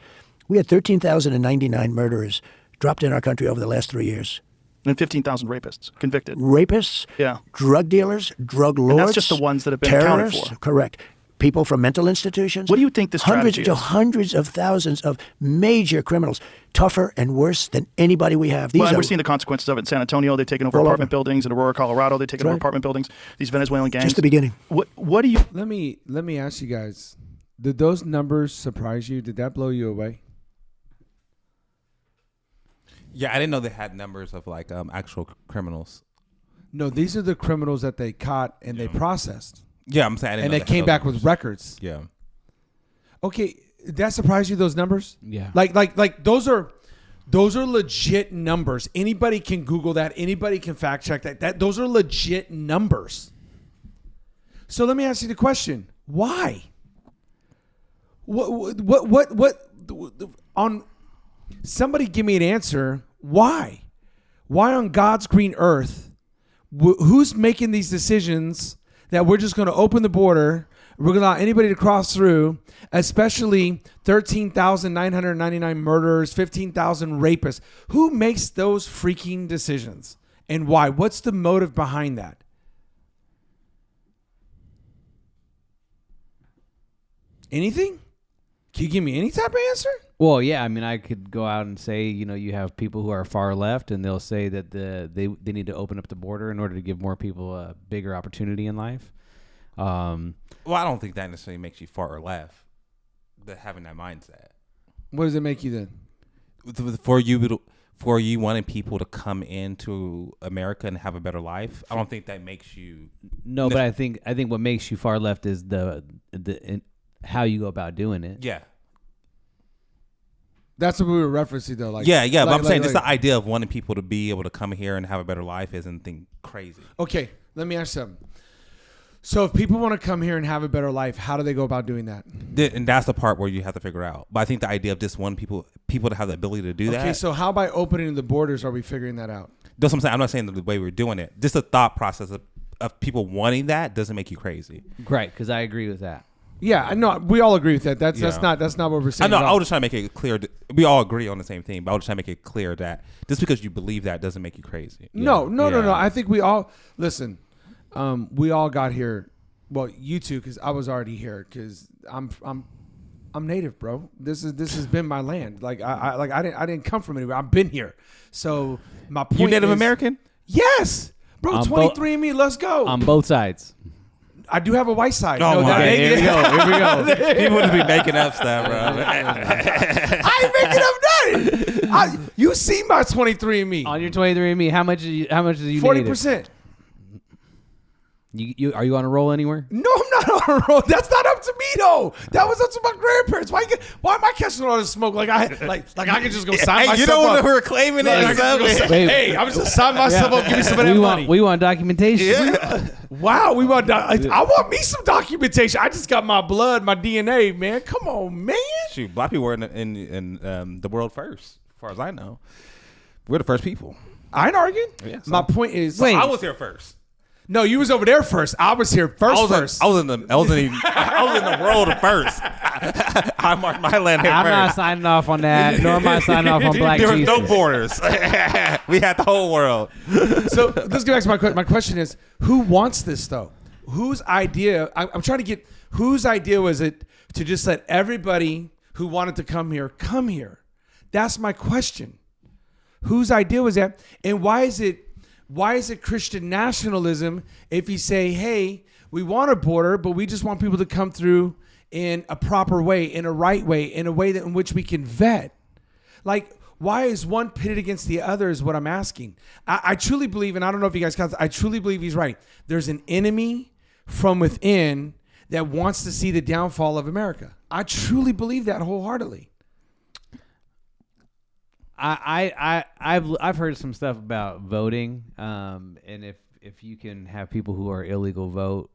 Speaker 8: we had 13,099 murderers dropped in our country over the last 3 years.
Speaker 9: And 15,000 rapists convicted.
Speaker 8: Rapists,
Speaker 9: yeah,
Speaker 8: drug dealers, drug lords.
Speaker 9: And that's just the ones that have been accounted for.
Speaker 8: Correct. People from mental institutions.
Speaker 9: What do you think the strategy is?
Speaker 8: Hundreds of thousands of major criminals, tougher and worse than anybody we have.
Speaker 9: We're seeing the consequences of it in San Antonio. They've taken over apartment buildings. In Aurora, Colorado, they've taken over apartment buildings. These Venezuelan gangs.
Speaker 8: Just the beginning.
Speaker 9: What do you...
Speaker 1: Let me ask you guys, did those numbers surprise you? Did that blow you away?
Speaker 2: Yeah, I didn't know they had numbers of like actual criminals.
Speaker 1: No, these are the criminals that they caught and they processed.
Speaker 2: Yeah, I'm saying.
Speaker 1: And they came back with records.
Speaker 2: Yeah.
Speaker 1: Okay, that surprised you? Those numbers?
Speaker 3: Yeah.
Speaker 1: Like those are legit numbers. Anybody can Google that. Anybody can fact check that. Those are legit numbers. So let me ask you the question: why? What? On somebody give me an answer. Why? Why on God's green earth? Who's making these decisions? That we're just going to open the border, we're going to allow anybody to cross through, especially 13,999 murderers, 15,000 rapists. Who makes those freaking decisions and why? What's the motive behind that? Anything? Can you give me any type of answer?
Speaker 3: Well, yeah, I mean, I could go out and say, you have people who are far left, and they'll say that they need to open up the border in order to give more people a bigger opportunity in life.
Speaker 2: Well, I don't think that necessarily makes you far or left. Having that mindset.
Speaker 1: What does it make you then?
Speaker 2: For you wanting people to come into America and have a better life, I don't think that makes you.
Speaker 3: No, but I think what makes you far left is the how you go about doing it.
Speaker 2: Yeah.
Speaker 1: That's what we were referencing, though.
Speaker 2: But I'm saying just the idea of wanting people to be able to come here and have a better life isn't anything crazy.
Speaker 1: Okay, let me ask you something. So if people want to come here and have a better life, how do they go about doing that?
Speaker 2: And that's the part where you have to figure out. But I think the idea of just wanting people to have the ability to do that.
Speaker 1: Okay, so how by opening the borders are we figuring that out?
Speaker 2: That's what I'm saying. I'm not saying the way we're doing it. Just the thought process of people wanting that doesn't make you crazy.
Speaker 3: Right, because I agree with that.
Speaker 1: Yeah, I know. We all agree with that. That's not what we're
Speaker 2: I
Speaker 1: saying.
Speaker 2: know.
Speaker 1: at all.
Speaker 2: I was just trying to make it clear. We all agree on the same thing, but I was just trying to make it clear that just because you believe that doesn't make you crazy.
Speaker 1: No. I think we all listen. We all got here. Well, you two, because I was already here. Because I'm native, bro. This has been my land. Like I didn't come from anywhere. I've been here. So my point.
Speaker 2: You Native
Speaker 1: is,
Speaker 2: American?
Speaker 1: Yes, bro. 23andMe. Let's go.
Speaker 3: On both sides.
Speaker 1: I do have a white side.
Speaker 2: Oh, my God.
Speaker 3: Here we go.
Speaker 2: People would be making up stuff, bro.
Speaker 1: I ain't making up nothing. You see my 23andMe.
Speaker 3: On your 23andMe, how much do you
Speaker 1: 40%.
Speaker 3: You are you on a roll anywhere?
Speaker 1: No, I'm not on a road. That's not up to me though. That was up to my grandparents. Why am I catching all this smoke? Like I can just go sign myself
Speaker 2: You know
Speaker 1: up.
Speaker 2: what we're claiming it?
Speaker 1: Hey, I'm just sign myself up. Give me some of that money.
Speaker 3: We want documentation.
Speaker 1: Yeah. Wow, we want. I want me some documentation. I just got my blood, my DNA, man. Come on, man.
Speaker 2: Shoot, black people were in the world first, as far as I know. We're the first people.
Speaker 1: I ain't arguing.
Speaker 2: Yeah, so.
Speaker 1: My point is,
Speaker 2: Wait, I was here first.
Speaker 1: No, you was over there first. I was here first.
Speaker 2: I was in the world first. I marked my land here
Speaker 3: I'm
Speaker 2: first.
Speaker 3: not signing off on that, nor am I signing off on black
Speaker 2: There was
Speaker 3: Jesus.
Speaker 2: no borders. We had the whole world.
Speaker 1: So let's get back to my question. My question is, who wants this though? Whose idea? I'm trying to get. Whose idea was it to just let everybody who wanted to come here? That's my question. Whose idea was that? And why is it Christian nationalism if you say, hey, we want a border, but we just want people to come through in a proper way, in a right way, in a way that in which we can vet? Like, why is one pitted against the other is what I'm asking. I truly believe, and I don't know if you guys can, I truly believe he's right. There's an enemy from within that wants to see the downfall of America. I truly believe that wholeheartedly.
Speaker 3: I've heard some stuff about voting, and if you can have people who are illegal vote,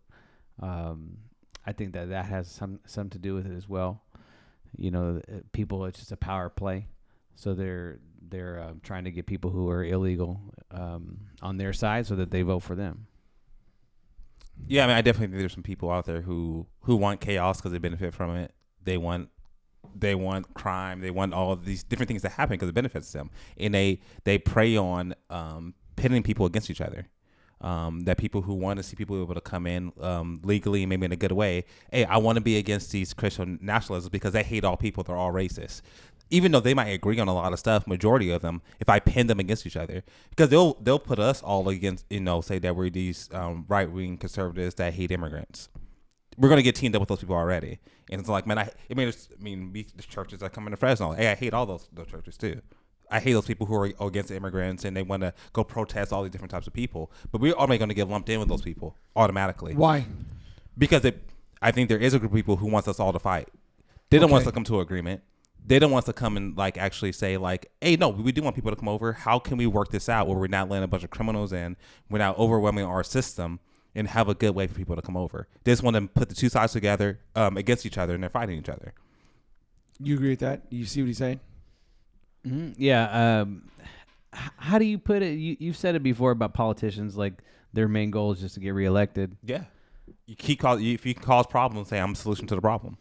Speaker 3: I think that has some to do with it as well. You know, people, it's just a power play, so they're trying to get people who are illegal on their side so that they vote for them.
Speaker 2: Yeah, I mean, I definitely think there's some people out there who want chaos because they benefit from it. They want crime. They want all of these different things to happen because it benefits them. And they prey on pitting people against each other. That people who want to see people able to come in legally and maybe in a good way. Hey, I want to be against these Christian nationalists because they hate all people. They're all racist. Even though they might agree on a lot of stuff, majority of them, if I pin them against each other, because they'll put us all against, say that we're these right-wing conservatives that hate immigrants. We're going to get teamed up with those people already. And it's like, man, the churches that come into Fresno, hey, I hate all those churches too. I hate those people who are against immigrants and they want to go protest all these different types of people. But we're already going to get lumped in with those people automatically.
Speaker 1: Why?
Speaker 2: Because I think there is a group of people who wants us all to fight. They don't want us to come to an agreement. They don't want us to come and actually say hey, no, we do want people to come over. How can we work this out where we're not letting a bunch of criminals in? We're not overwhelming our system and have a good way for people to come over. They just want to put the two sides together against each other and they're fighting each other.
Speaker 1: You agree with that? You see what he's saying?
Speaker 3: Mm-hmm. Yeah. How do you put it? You've said it before about politicians, like their main goal is just to get reelected.
Speaker 2: Yeah. If you cause problems, say I'm a solution to the problem.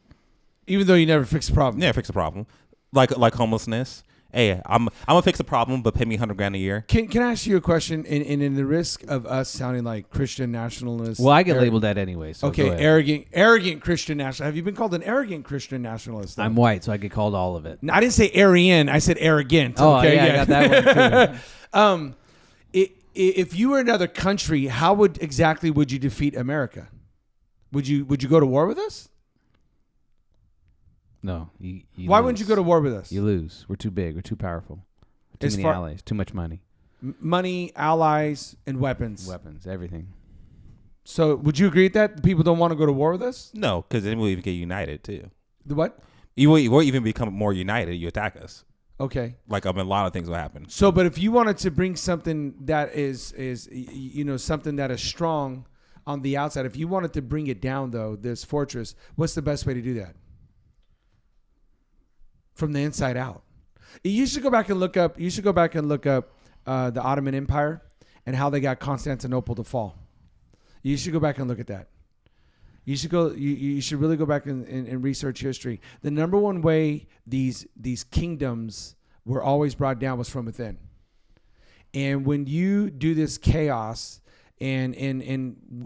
Speaker 1: Even though you never fix a problem.
Speaker 2: Yeah, fix a problem. Like homelessness. Hey, I'm gonna fix a problem, but pay me $100,000 a year.
Speaker 1: Can I ask you a question? In the risk of us sounding like Christian nationalists.
Speaker 3: Well, I get labeled that anyway. So
Speaker 1: okay, arrogant Christian national. Have you been called an arrogant Christian nationalist? Though?
Speaker 3: I'm white, so I get called all of it.
Speaker 1: No, I didn't say Aryan. I said arrogant.
Speaker 3: Oh,
Speaker 1: okay,
Speaker 3: yeah, I got that one too.
Speaker 1: If you were another country, how would you defeat America? Would you go to war with us?
Speaker 3: No. You
Speaker 1: Why
Speaker 3: lose.
Speaker 1: wouldn't you go to war with us?
Speaker 3: You lose. We're too big. We're too powerful. Too many allies. Too much money.
Speaker 1: Money, allies, and weapons.
Speaker 3: Weapons, everything.
Speaker 1: So would you agree with that? People don't want to go to war with us?
Speaker 2: No, because then we'll even get united too.
Speaker 1: The what?
Speaker 2: You will even become more united. You attack us.
Speaker 1: Okay.
Speaker 2: A lot of things will happen.
Speaker 1: So, but if you wanted to bring something that is something that is strong on the outside, if you wanted to bring it down though, this fortress, what's the best way to do that? From the inside out. You should go back and look up. The Ottoman Empire and how they got Constantinople to fall. You should go back and look at that. You should go. You should really go back and research history. The number one way these kingdoms were always brought down was from within. And when you do this chaos, and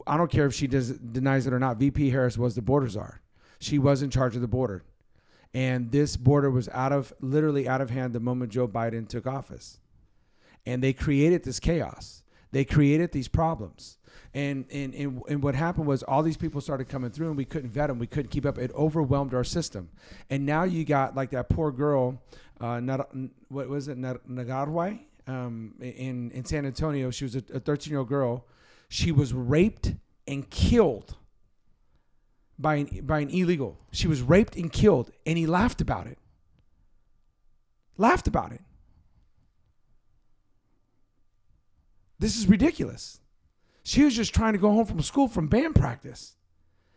Speaker 1: I don't care if she denies it or not. VP Harris was the border czar. She was in charge of the border, and this border was literally out of hand the moment Joe Biden took office. And they created this chaos. They created these problems. And what happened was all these people started coming through, and we couldn't vet them. We couldn't keep up. It overwhelmed our system. And now you got like that poor girl, what was it, Nagarwai, in San Antonio. She was a 13-year-old girl. She was raped and killed by an illegal. She was raped and killed, and he laughed about it. Laughed about it. This is ridiculous. She was just trying to go home from school from band practice.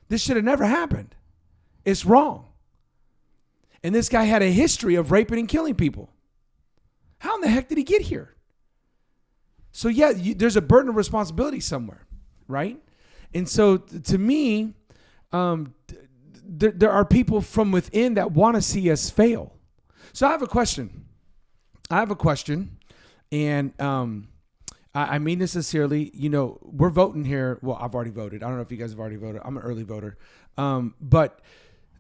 Speaker 1: This should have never happened. It's wrong. And this guy had a history of raping and killing people. How in the heck did he get here? So yeah, there's a burden of responsibility somewhere, right? And so to me, there are people from within that want to see us fail. So I have a question. And I mean this sincerely. You know, we're voting here. Well, I've already voted. I don't know if you guys have already voted. I'm an early voter. But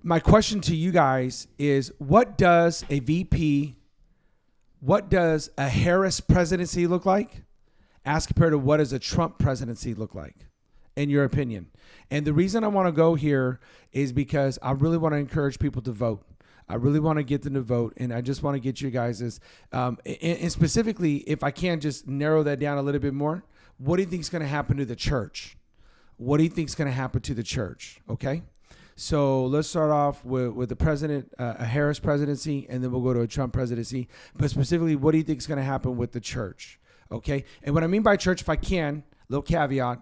Speaker 1: my question to you guys is, what does a Harris presidency look like as compared to what does a Trump presidency look like, in your opinion? And the reason I want to go here is because I really want to encourage people to vote. I really want to get them to vote, and I just want to get you guys' and specifically, if I can just narrow that down a little bit more, what do you think is going to happen to the church? What do you think is going to happen to the church? Okay, so let's start off with the president, a Harris presidency, and then we'll go to a Trump presidency. But specifically, what do you think is going to happen with the church? Okay, and what I mean by church, if I can, little caveat,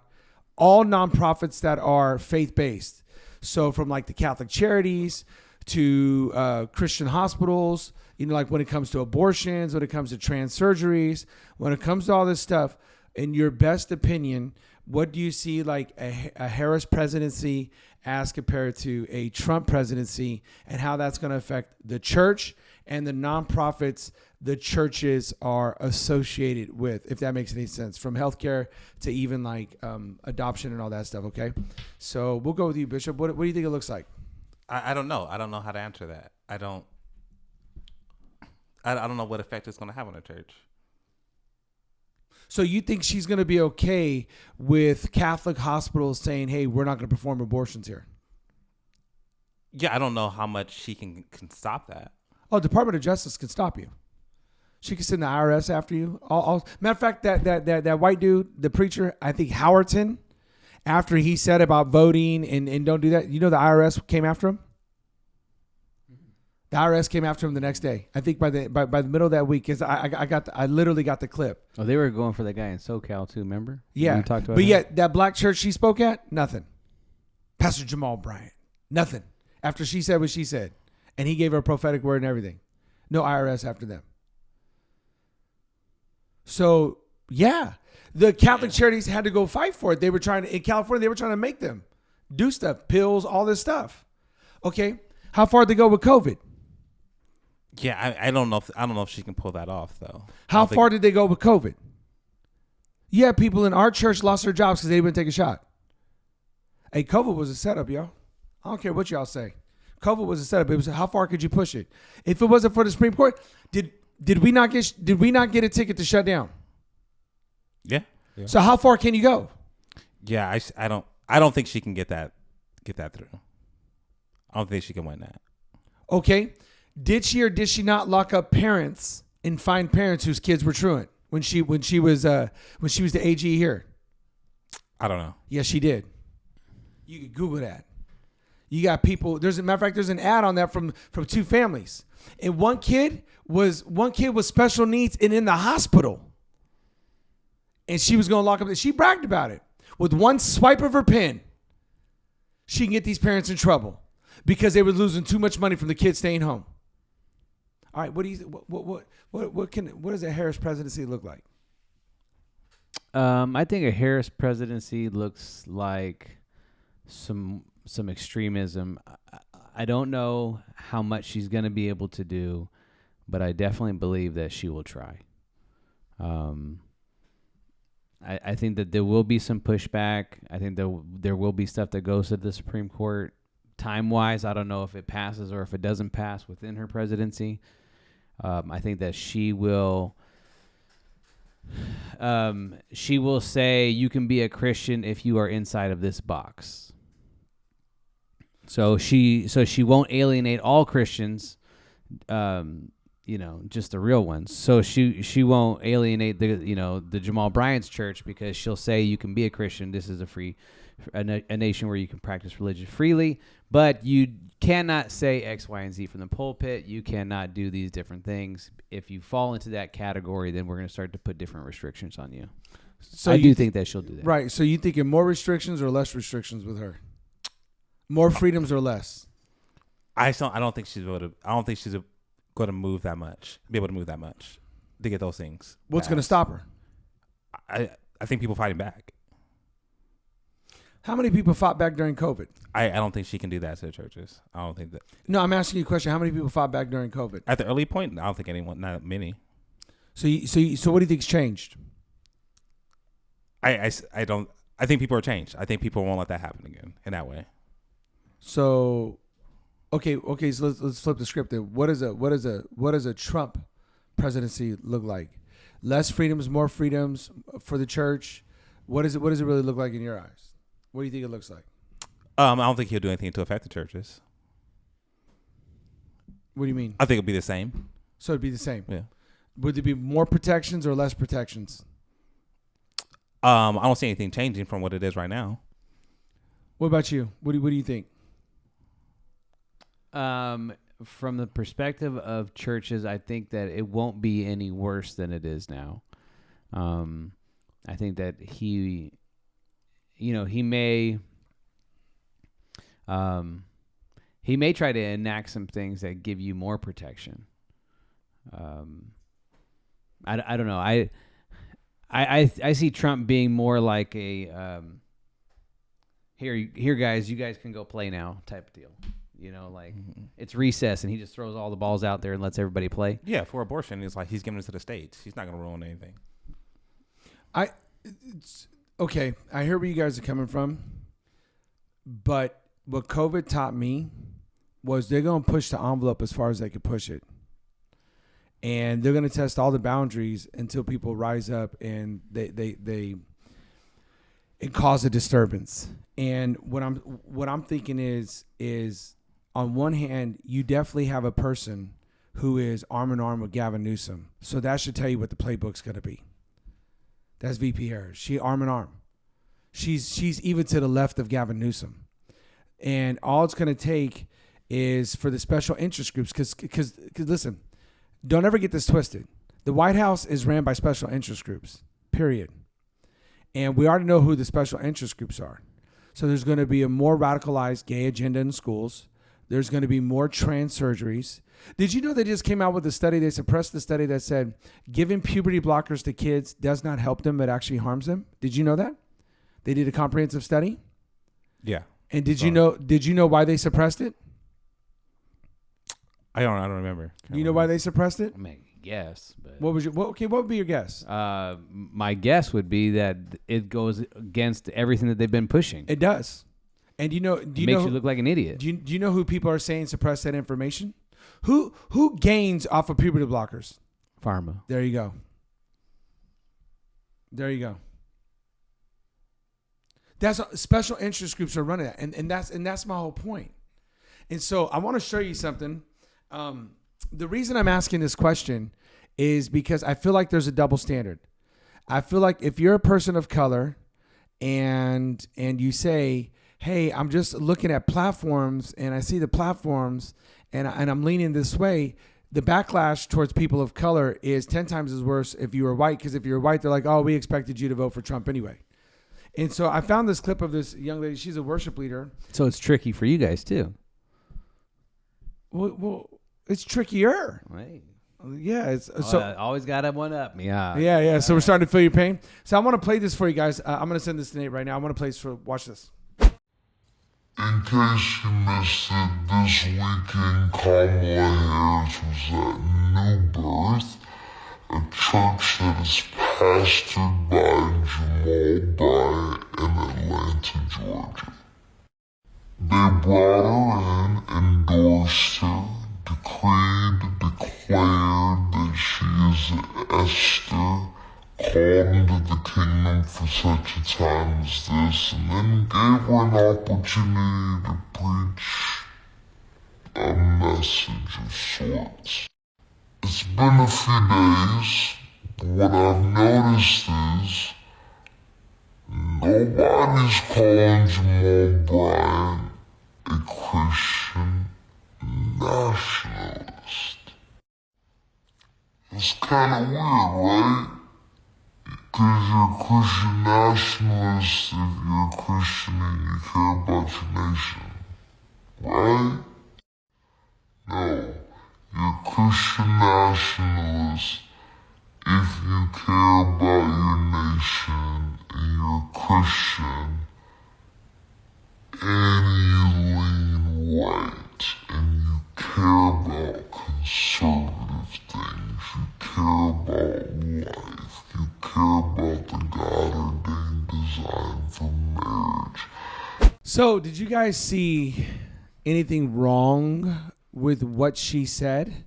Speaker 1: all nonprofits that are faith-based. So from like the Catholic Charities to Christian hospitals, you know, like when it comes to abortions, when it comes to trans surgeries, when it comes to all this stuff, in your best opinion, what do you see like a Harris presidency as compared to a Trump presidency, and how that's going to affect the church and the nonprofits the churches are associated with, if that makes any sense, from healthcare to even like adoption and all that stuff, okay? So we'll go with you, Bishop. What do you think it looks like?
Speaker 2: I don't know. I don't know how to answer that. I don't know what effect it's going to have on the church.
Speaker 1: So you think she's going to be okay with Catholic hospitals saying, hey, we're not going to perform abortions here?
Speaker 2: Yeah, I don't know how much she can stop that.
Speaker 1: Oh, Department of Justice can stop you. She can send the IRS after you. Matter of fact, that white dude, the preacher, I think Howerton, after he said about voting and don't do that, you know the IRS came after him? The IRS came after him the next day. I think by the middle of that week, because I literally got the clip.
Speaker 3: Oh, they were going for that guy in SoCal too, remember?
Speaker 1: Yeah.
Speaker 3: We talked about
Speaker 1: but
Speaker 3: him?
Speaker 1: yet, that black church she spoke at, nothing. Pastor Jamal Bryant, nothing. After she said what she said. And he gave her a prophetic word and everything. No IRS after them. So, yeah. The Catholic Charities had to go fight for it. They were in California, they were trying to make them do stuff, pills, all this stuff. Okay. How far did they go with COVID?
Speaker 2: Yeah, I don't know if she can pull that off though.
Speaker 1: How far did they go with COVID? Yeah, people in our church lost their jobs because they didn't take a shot. Hey, COVID was a setup, y'all. I don't care what y'all say. COVID was a setup. It was how far could you push it? If it wasn't for the Supreme Court, did we not get a ticket to shut down?
Speaker 2: Yeah.
Speaker 1: So how far can you go?
Speaker 2: Yeah, I don't think she can get that through. I don't think she can win that.
Speaker 1: Okay. Did she or did she not lock up parents and find parents whose kids were truant when she was the AG here?
Speaker 2: I don't know.
Speaker 1: Yes, she did. You can Google that. You got people. There's a matter of fact. There's an ad on that from two families, and one kid was special needs and in the hospital, and she was going to lock up. She bragged about it. With one swipe of her pen, she can get these parents in trouble because they were losing too much money from the kids staying home. All right, what does a Harris presidency look like?
Speaker 3: I think a Harris presidency looks like some some extremism. I don't know how much she's going to be able to do, but I definitely believe that she will try. I think that there will be some pushback. I think there will be stuff that goes to the Supreme Court. Time-wise, I don't know if it passes or if it doesn't pass within her presidency. I think that she will say you can be a Christian if you are inside of this box. So she won't alienate all Christians, just the real ones. So she won't alienate the Jamal Bryant's church, because she'll say you can be a Christian. This is a nation where you can practice religion freely, but you cannot say X, Y, and Z from the pulpit. You cannot do these different things. If you fall into that category, then we're going to start to put different restrictions on you. So I do think that she'll do that.
Speaker 1: Right. So you thinking more restrictions or less restrictions with her? More freedoms or less?
Speaker 2: I don't think she's going to move that much. Be able to move that much to get those things.
Speaker 1: What's going to stop her?
Speaker 2: I think people fighting back.
Speaker 1: How many people fought back during COVID?
Speaker 2: I don't think she can do that to the churches. I don't think that.
Speaker 1: No, I'm asking you a question. How many people fought back during COVID?
Speaker 2: At the early point, I don't think anyone, not many.
Speaker 1: So what do you think's changed?
Speaker 2: I think people are changed. I think people won't let that happen again in that way.
Speaker 1: So, okay. So let's flip the script. Then. What does a Trump presidency look like? Less freedoms, more freedoms for the church. What does it really look like in your eyes? What do you think it looks like?
Speaker 2: I don't think he'll do anything to affect the churches.
Speaker 1: What do you mean?
Speaker 2: I think it'll be the same.
Speaker 1: So it'd be the same.
Speaker 2: Yeah.
Speaker 1: Would there be more protections or less protections?
Speaker 2: I don't see anything changing from what it is right now.
Speaker 1: What about you? What do you think?
Speaker 3: From the perspective of churches, I think that it won't be any worse than it is now. I think that he may try to enact some things that give you more protection. I don't know. I see Trump being more like a here guys, you guys can go play now type of deal. It's recess and he just throws all the balls out there and lets everybody play.
Speaker 2: Yeah, for abortion, it's like he's giving it to the states. He's not going to ruin anything.
Speaker 1: Okay, I hear where you guys are coming from, but what COVID taught me was they're going to push the envelope as far as they could push it. And they're going to test all the boundaries until people rise up and it cause a disturbance. And what I'm thinking is on one hand, you definitely have a person who is arm in arm with Gavin Newsom. So that should tell you what the playbook's going to be. That's VP Harris. She arm in arm. She's even to the left of Gavin Newsom. And all it's going to take is for the special interest groups, because listen, don't ever get this twisted. The White House is ran by special interest groups, period. And we already know who the special interest groups are. So there's going to be a more radicalized gay agenda in schools. There's going to be more trans surgeries. Did you know they just came out with a study? They suppressed the study that said giving puberty blockers to kids does not help them, but actually harms them. Did you know that? They did a comprehensive study.
Speaker 2: Yeah.
Speaker 1: And did you know why they suppressed it?
Speaker 2: I don't remember.
Speaker 1: You know why they suppressed it?
Speaker 3: I mean, yes, but
Speaker 1: what would be your guess?
Speaker 3: My guess would be that it goes against everything that they've been pushing.
Speaker 1: It does. And it
Speaker 3: makes you look like an idiot.
Speaker 1: Do you know who people are saying suppress that information? Who gains off of puberty blockers?
Speaker 3: Pharma.
Speaker 1: There you go. There you go. That's special interest groups are running that, and that's my whole point. And so I want to show you something. The reason I'm asking this question is because I feel like there's a double standard. I feel like if you're a person of color and you say, hey, I'm just looking at platforms and I see the platforms and I'm leaning this way, the backlash towards people of color is 10 times as worse if you were white, because if you're white, they're like, oh, we expected you to vote for Trump anyway. And so I found this clip of this young lady. She's a worship leader.
Speaker 3: So it's tricky for you guys too.
Speaker 1: Well, it's trickier.
Speaker 3: Right.
Speaker 1: Yeah, it's
Speaker 3: always got to one up me.
Speaker 1: Yeah. So we're starting to feel your pain. So I want to play this for you guys. I'm going to send this to Nate right now. I want to play this watch this.
Speaker 10: In case you missed it, this weekend Kamala Harris was at New Birth, a church that is pastored by Jamal Bryant in Atlanta, Georgia. They brought her in, endorsed her, declared that she is Esther, called into the kingdom for such a time as this, and then gave her an opportunity to preach a message of sorts. It's been a few days, but what I've noticed is nobody's calling Jamal Bryant a Christian nationalist. It's kind of weird, right? Because you're a Christian nationalist if you're a Christian and you care about your nation, right? No, you're a Christian nationalist if you care about your nation and you're a Christian and you lean right and you care about conservative things, you care about life, you care about the God-ordained design for marriage.
Speaker 1: So, did you guys see anything wrong with what she said?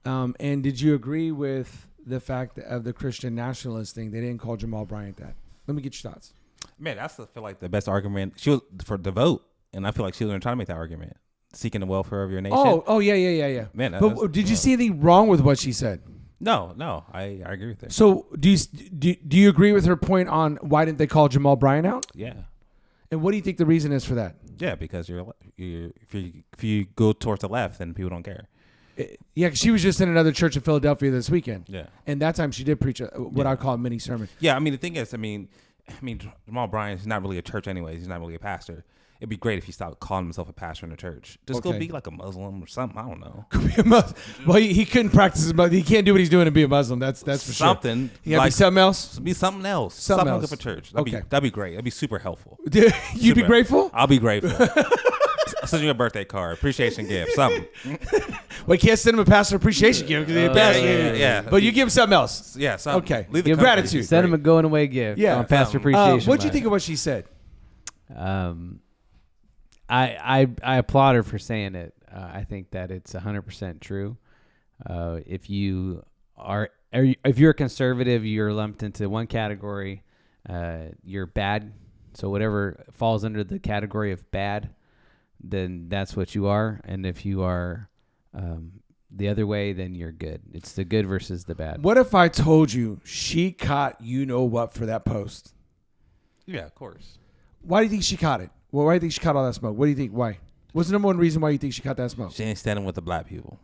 Speaker 1: And did you agree with the fact of the Christian nationalist thing? They didn't call Jamal Bryant that. Let me get your thoughts.
Speaker 2: Man, that's I feel like the best argument. She was for the vote, and I feel like she was going to try to make that argument, seeking the welfare of your nation.
Speaker 1: Oh, yeah.
Speaker 2: Man,
Speaker 1: but did you see anything wrong with what she said?
Speaker 2: No, I agree with her.
Speaker 1: So do you agree with her point on why didn't they call Jamal Bryant out?
Speaker 2: Yeah.
Speaker 1: And what do you think the reason is for that?
Speaker 2: Yeah, because if you go towards the left, then people don't care.
Speaker 1: Yeah, 'cause she was just in another church in Philadelphia this weekend.
Speaker 2: Yeah.
Speaker 1: And that time she did preach what I call a mini sermon.
Speaker 2: Yeah, I mean, the thing is, I mean, Jamal Bryant is not really a church anyways. He's not really a pastor. It'd be great if he stopped calling himself a pastor in the church. Just go be like a Muslim or something. I don't know.
Speaker 1: Could be a Muslim. Well, he couldn't practice his Muslim. He can't do what he's doing and be a Muslim. That's for
Speaker 2: something.
Speaker 1: Sure. He got to be something else?
Speaker 2: Be something else.
Speaker 1: Something else.
Speaker 2: Good for church.
Speaker 1: Okay.
Speaker 2: That'd be great. That'd be super helpful.
Speaker 1: You'd be grateful?
Speaker 2: I'll be grateful. I'll send you a birthday card, appreciation gift, something.
Speaker 1: Well, you can't send him a pastor appreciation gift because he's a pastor.
Speaker 2: Yeah.
Speaker 1: But you give him something else.
Speaker 2: Yeah, something.
Speaker 1: Okay.
Speaker 2: Leave the
Speaker 1: gratitude.
Speaker 3: Send him a going away gift.
Speaker 1: Yeah.
Speaker 3: On pastor appreciation.
Speaker 1: What do you think of what she said?
Speaker 3: I applaud her for saying it. I think that it's 100% true. If you're a conservative, you're lumped into one category. You're bad. So whatever falls under the category of bad, then that's what you are. And if you are the other way, then you're good. It's the good versus the bad.
Speaker 1: What if I told you she caught you know what for that post?
Speaker 2: Yeah, of course.
Speaker 1: Why do you think she caught it? Well, why do you think she caught all that smoke? What do you think? Why? What's the number one reason why you think she caught that smoke?
Speaker 2: She ain't standing with the black people.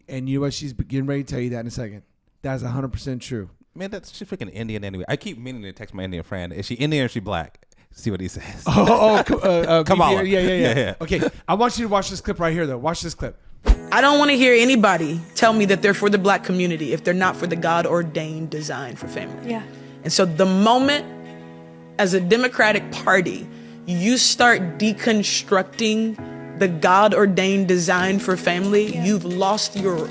Speaker 1: And you know what? She's getting ready to tell you that in a second. That's 100% true.
Speaker 2: Man, she's freaking Indian anyway. I keep meaning to text my Indian friend. Is she Indian or is she black? See what he says.
Speaker 1: Kamal. Yeah. Okay, I want you to watch this clip right here, though. Watch this clip.
Speaker 11: I don't want to hear anybody tell me that they're for the black community if they're not for the God-ordained design for family.
Speaker 12: Yeah.
Speaker 11: And so the moment, as a Democratic Party, you start deconstructing the God-ordained design for family, you've lost your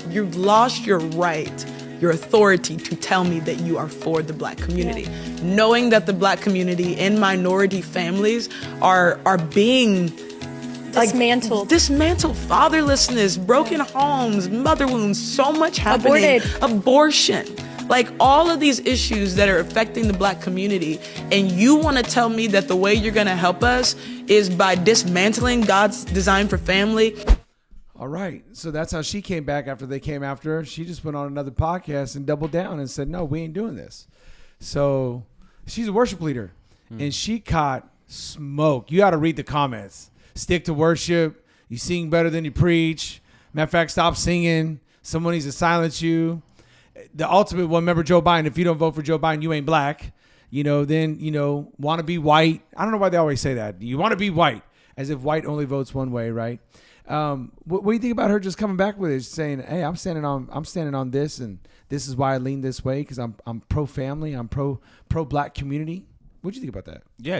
Speaker 11: right, your authority to tell me that you are for the black community. Knowing that the black community and minority families are being
Speaker 12: dismantled.
Speaker 11: Dismantled, fatherlessness, broken homes, mother wounds, so much happening. Abortion. Like all of these issues that are affecting the black community, and you want to tell me that the way you're going to help us is by dismantling God's design for family.
Speaker 1: All right. So that's how she came back after they came after her. She just went on another podcast and doubled down and said, no, we ain't doing this. So she's a worship leader, and she caught smoke. You got to read the comments. Stick to worship. You sing better than you preach. Matter of fact, stop singing. Someone needs to silence you. The ultimate one, remember Joe Biden, if you don't vote for Joe Biden, you ain't black. Then, want to be white. I don't know why they always say that. You want to be white, as if white only votes one way, right? What do you think about her just coming back with it, saying, hey, I'm standing on this, and this is why I lean this way, because I'm pro-family, I'm pro-black community? What do you think about that?
Speaker 2: Yeah,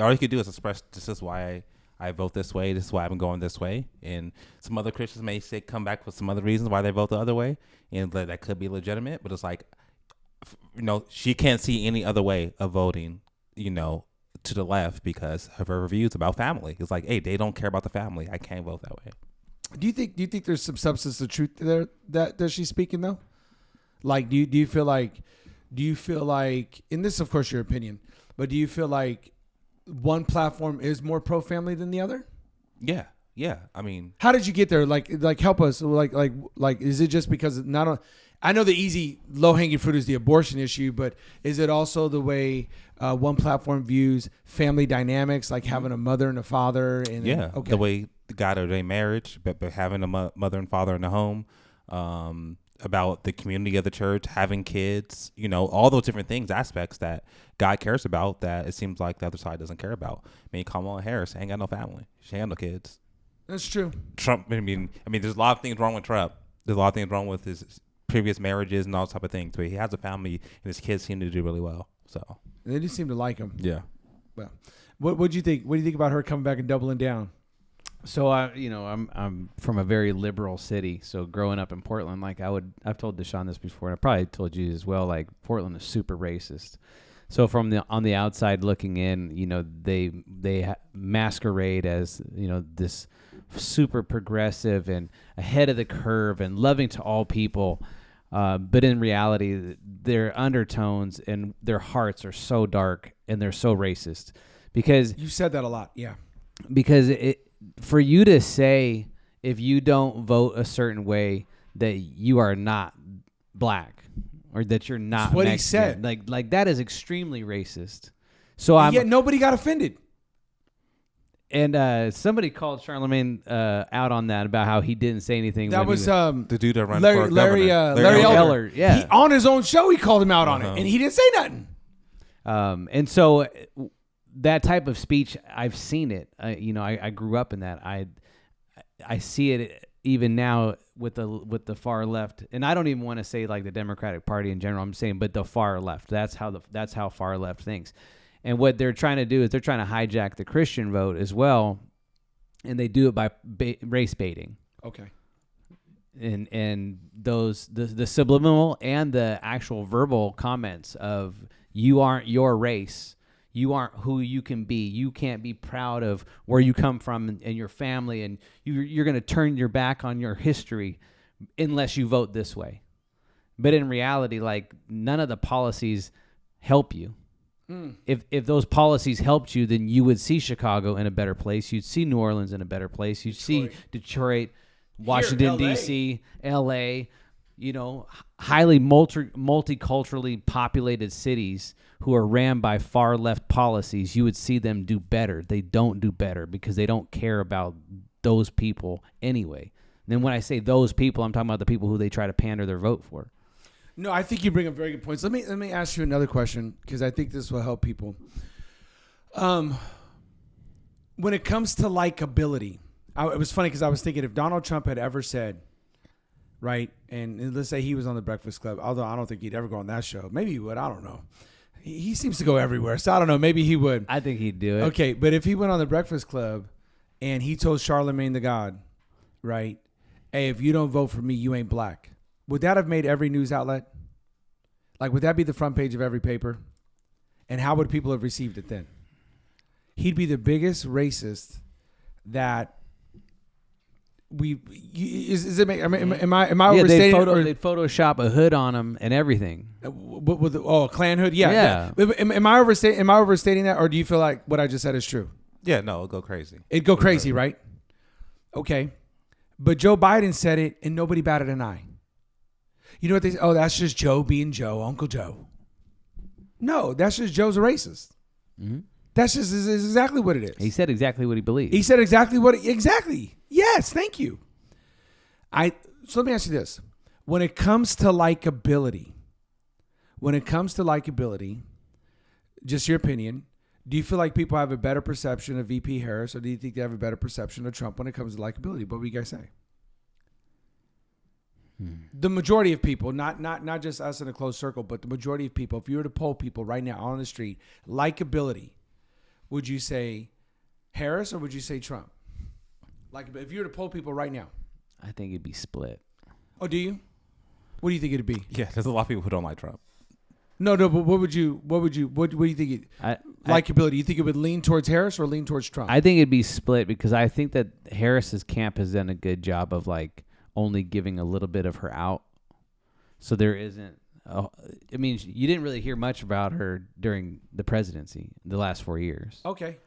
Speaker 2: all you could do is express, this is why I vote this way. This is why I'm going this way. And some other Christians may say, come back with some other reasons why they vote the other way. And that could be legitimate. But it's like, she can't see any other way of voting, to the left because of her views about family. It's like, hey, they don't care about the family. I can't vote that way.
Speaker 1: Do you think there's some substance of truth there that she's speaking though? Like, do you feel like, and this is of course your opinion, but do you feel like one platform is more pro-family than the other?
Speaker 2: Yeah. I mean,
Speaker 1: how did you get there? Like help us. Like, is it just because I know the easy low-hanging fruit is the abortion issue, but is it also the way one platform views family dynamics, like having a mother and a father? And
Speaker 2: the way God ordained marriage, but having a mother and father in the home, about the community of the church, having kids, all those different things, aspects that God cares about that it seems like the other side doesn't care about. I mean, Kamal Hariss ain't got no family. She ain't got no kids.
Speaker 1: That's true.
Speaker 2: Trump, I mean, there's a lot of things wrong with Trump. There's a lot of things wrong with his previous marriages and all type of things. But he has a family, and his kids seem to do really well. So
Speaker 1: and they just seem to like him.
Speaker 2: Yeah.
Speaker 1: Well, what do you think? What do you think about her coming back and doubling down?
Speaker 3: So I'm from a very liberal city. So growing up in Portland, I've told Deshaun this before, and I probably told you as well. Like, Portland is super racist. So on the outside looking in, they masquerade as this super progressive and ahead of the curve and loving to all people, but in reality, their undertones and their hearts are so dark and they're so racist. Because
Speaker 1: you said that a lot, yeah.
Speaker 3: Because for you to say if you don't vote a certain way that you are not black or that you're not
Speaker 1: That's what
Speaker 3: Mexican,
Speaker 1: he said.
Speaker 3: Like that is extremely racist. So
Speaker 1: yet nobody got offended.
Speaker 3: And somebody called Charlemagne out on that about how he didn't say anything.
Speaker 1: That was
Speaker 2: the dude that runs
Speaker 1: Larry,
Speaker 2: for governor.
Speaker 1: Larry Elder.
Speaker 3: Yeah,
Speaker 1: on his own show, he called him out on it, and he didn't say nothing.
Speaker 3: And so that type of speech, I've seen it. I grew up in that. I see it even now with the far left, and I don't even want to say like the Democratic Party in general. I'm saying, but the far left. That's how far left thinks. And what they're trying to do is they're trying to hijack the Christian vote as well, and they do it by race baiting.
Speaker 1: Okay.
Speaker 3: And the subliminal and the actual verbal comments of you aren't your race, you aren't who you can be, you can't be proud of where you come from and your family, and you're going to turn your back on your history unless you vote this way. But in reality, like, none of the policies help you. If those policies helped you, then you would see Chicago in a better place. You'd see New Orleans in a better place. You'd see Detroit, Washington, D.C., L.A., highly multiculturally populated cities who are ran by far left policies. You would see them do better. They don't do better because they don't care about those people anyway. And then when I say those people, I'm talking about the people who they try to pander their vote for.
Speaker 1: No, I think you bring up very good points. Let me ask you another question, because I think this will help people. When it comes to likability, it was funny because I was thinking if Donald Trump had ever said, right, and let's say he was on the Breakfast Club, although I don't think he'd ever go on that show. Maybe he would. I don't know. He seems to go everywhere, so I don't know. Maybe he would.
Speaker 3: I think he'd do it.
Speaker 1: Okay, but if he went on the Breakfast Club and he told Charlemagne the God, right, hey, if you don't vote for me, you ain't black. Would that have made every news outlet? Like, would that be the front page of every paper? And how would people have received it then? He'd be the biggest racist that am I overstating?
Speaker 3: They'd Photoshop a hood on him and everything.
Speaker 1: With a Klan hood? Yeah. Am I overstating that, or do you feel like what I just said is true?
Speaker 2: Yeah, no, it'll go crazy.
Speaker 1: It'd go crazy, right? Okay. But Joe Biden said it, and nobody batted an eye. You know what they say? Oh, that's just Joe being Joe, Uncle Joe. No, that's just Joe's a racist. Mm-hmm. That's just is exactly what it is.
Speaker 3: He said exactly what he believed.
Speaker 1: He said exactly exactly. Yes, thank you. So let me ask you this. When it comes to likability, just your opinion, do you feel like people have a better perception of VP Harris, or do you think they have a better perception of Trump when it comes to likability? What would you guys say? The majority of people, not just us in a closed circle, but the majority of people, if you were to poll people right now on the street, likability, would you say Harris or would you say Trump? Like, if you were to poll people right now.
Speaker 3: I think it'd be split.
Speaker 1: Oh, do you? What do you think it'd be?
Speaker 2: Yeah, there's a lot of people who don't like Trump.
Speaker 1: No, but what do you think? Likability, you think it would lean towards Harris or lean towards Trump?
Speaker 3: I think it'd be split because I think that Harris's camp has done a good job of like only giving a little bit of her out. So there isn't, I mean, you didn't really hear much about her during the presidency, the last 4 years.
Speaker 1: Okay.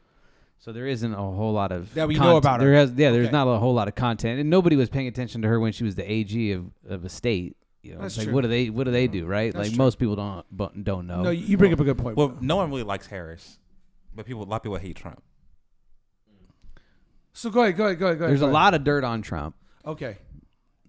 Speaker 3: So there isn't a whole lot of
Speaker 1: that we know about her.
Speaker 3: There's not a whole lot of content, and nobody was paying attention to her when she was the AG of a state. You know,
Speaker 1: That's
Speaker 3: like
Speaker 1: true.
Speaker 3: what do they do, right?
Speaker 1: That's
Speaker 3: like
Speaker 1: true.
Speaker 3: most people don't know.
Speaker 1: No, you bring up a good point.
Speaker 2: Well, no one really likes Harris, but a lot of people hate Trump.
Speaker 1: So go ahead.
Speaker 3: There's a lot of dirt on Trump.
Speaker 1: Okay.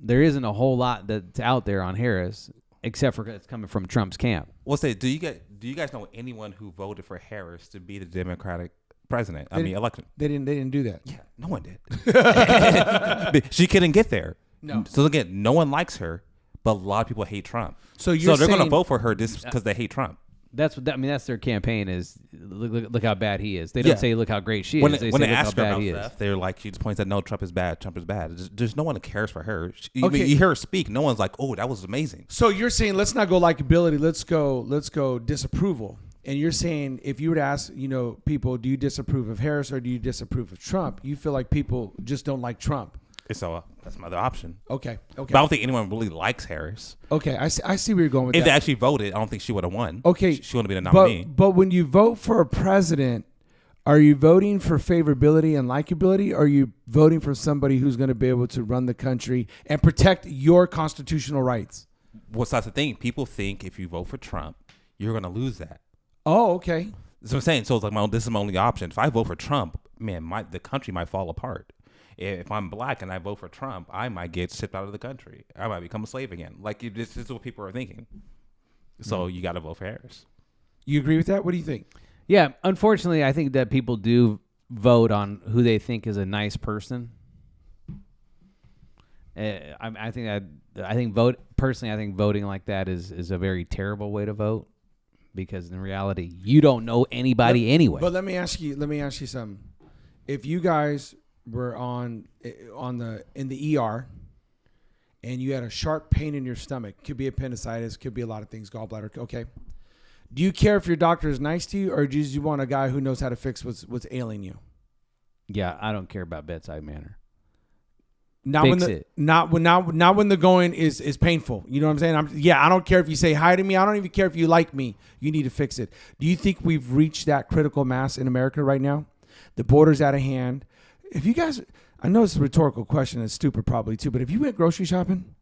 Speaker 3: There isn't a whole lot that's out there on Harris, except for it's coming from Trump's camp.
Speaker 2: We'll say, do you guys know anyone who voted for Harris to be the Democratic president? Election.
Speaker 1: They didn't do that.
Speaker 2: Yeah, no one did. She couldn't get there.
Speaker 1: No.
Speaker 2: So again, no one likes her, but a lot of people hate Trump.
Speaker 1: So they're
Speaker 2: going to vote for her just because they hate Trump.
Speaker 3: That's their campaign is. Look how bad he is. They don't say look how great she is.
Speaker 2: When
Speaker 3: They
Speaker 2: they
Speaker 3: say look how
Speaker 2: ask her
Speaker 3: bad
Speaker 2: about
Speaker 3: he is.
Speaker 2: stuff, they're like, she just points out, no, Trump is bad. Trump is bad. There's no one that cares for her.
Speaker 1: Okay.
Speaker 2: You hear her speak, no one's like, oh, that was amazing.
Speaker 1: So you're saying let's not go likability. Let's go disapproval. And you're saying if you were to ask, people, do you disapprove of Harris or do you disapprove of Trump? You feel like people just don't like Trump.
Speaker 2: So that's my other option.
Speaker 1: Okay.
Speaker 2: But I don't think anyone really likes Harris.
Speaker 1: Okay, I see where you're going with
Speaker 2: If
Speaker 1: that.
Speaker 2: they actually voted, I don't think she would have won.
Speaker 1: Okay.
Speaker 2: She wouldn't be the nominee.
Speaker 1: But when you vote for a president, are you voting for favorability and likability, or are you voting for somebody who's going to be able to run the country and protect your constitutional rights?
Speaker 2: Well, so that's the thing. People think if you vote for Trump, you're going to lose that.
Speaker 1: Oh, okay.
Speaker 2: That's what I'm saying. So it's like, this is my only option. If I vote for Trump, man, the country might fall apart. If I'm black and I vote for Trump, I might get shipped out of the country. I might become a slave again. Like, this is what people are thinking. So you got to vote for Harris.
Speaker 1: You agree with that? What do you think?
Speaker 3: Yeah, unfortunately, I think that people do vote on who they think is a nice person. I think voting like that is a very terrible way to vote, because in reality, you don't know anybody anyway.
Speaker 1: But let me ask you something. If you guys were in the ER and you had a sharp pain in your stomach, could be appendicitis, could be a lot of things, gallbladder, okay. Do you care if your doctor is nice to you, or do you want a guy who knows how to fix what's ailing you?
Speaker 3: Yeah, I don't care about bedside manner.
Speaker 1: Not when the going is painful. You know what I'm saying? I don't care if you say hi to me. I don't even care if you like me. You need to fix it. Do you think we've reached that critical mass in America right now? The border's out of hand. If you guys, I know it's a rhetorical question, it's stupid probably too, but if you went grocery shopping,